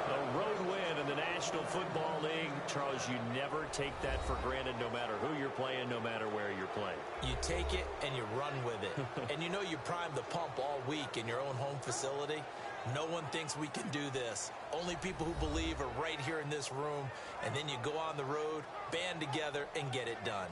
Speaker 2: A road win in the National Football League. Charles, you never take that for granted no matter who you're playing, no matter where you're playing.
Speaker 3: You take it and you run with it. And you know you primed the pump all week in your own home facility. No one thinks we can do this. Only people who believe are right here in this room. And then you go on the road, band together, and get it done.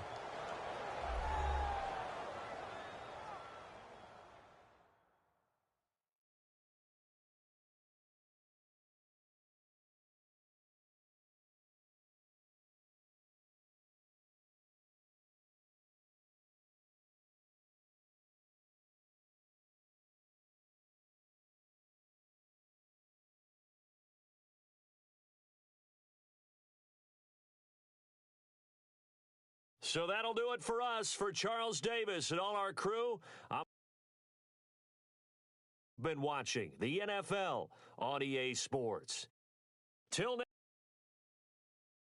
Speaker 2: So that'll do it for us. For Charles Davis and all our crew, I've been watching the NFL on EA Sports. Till next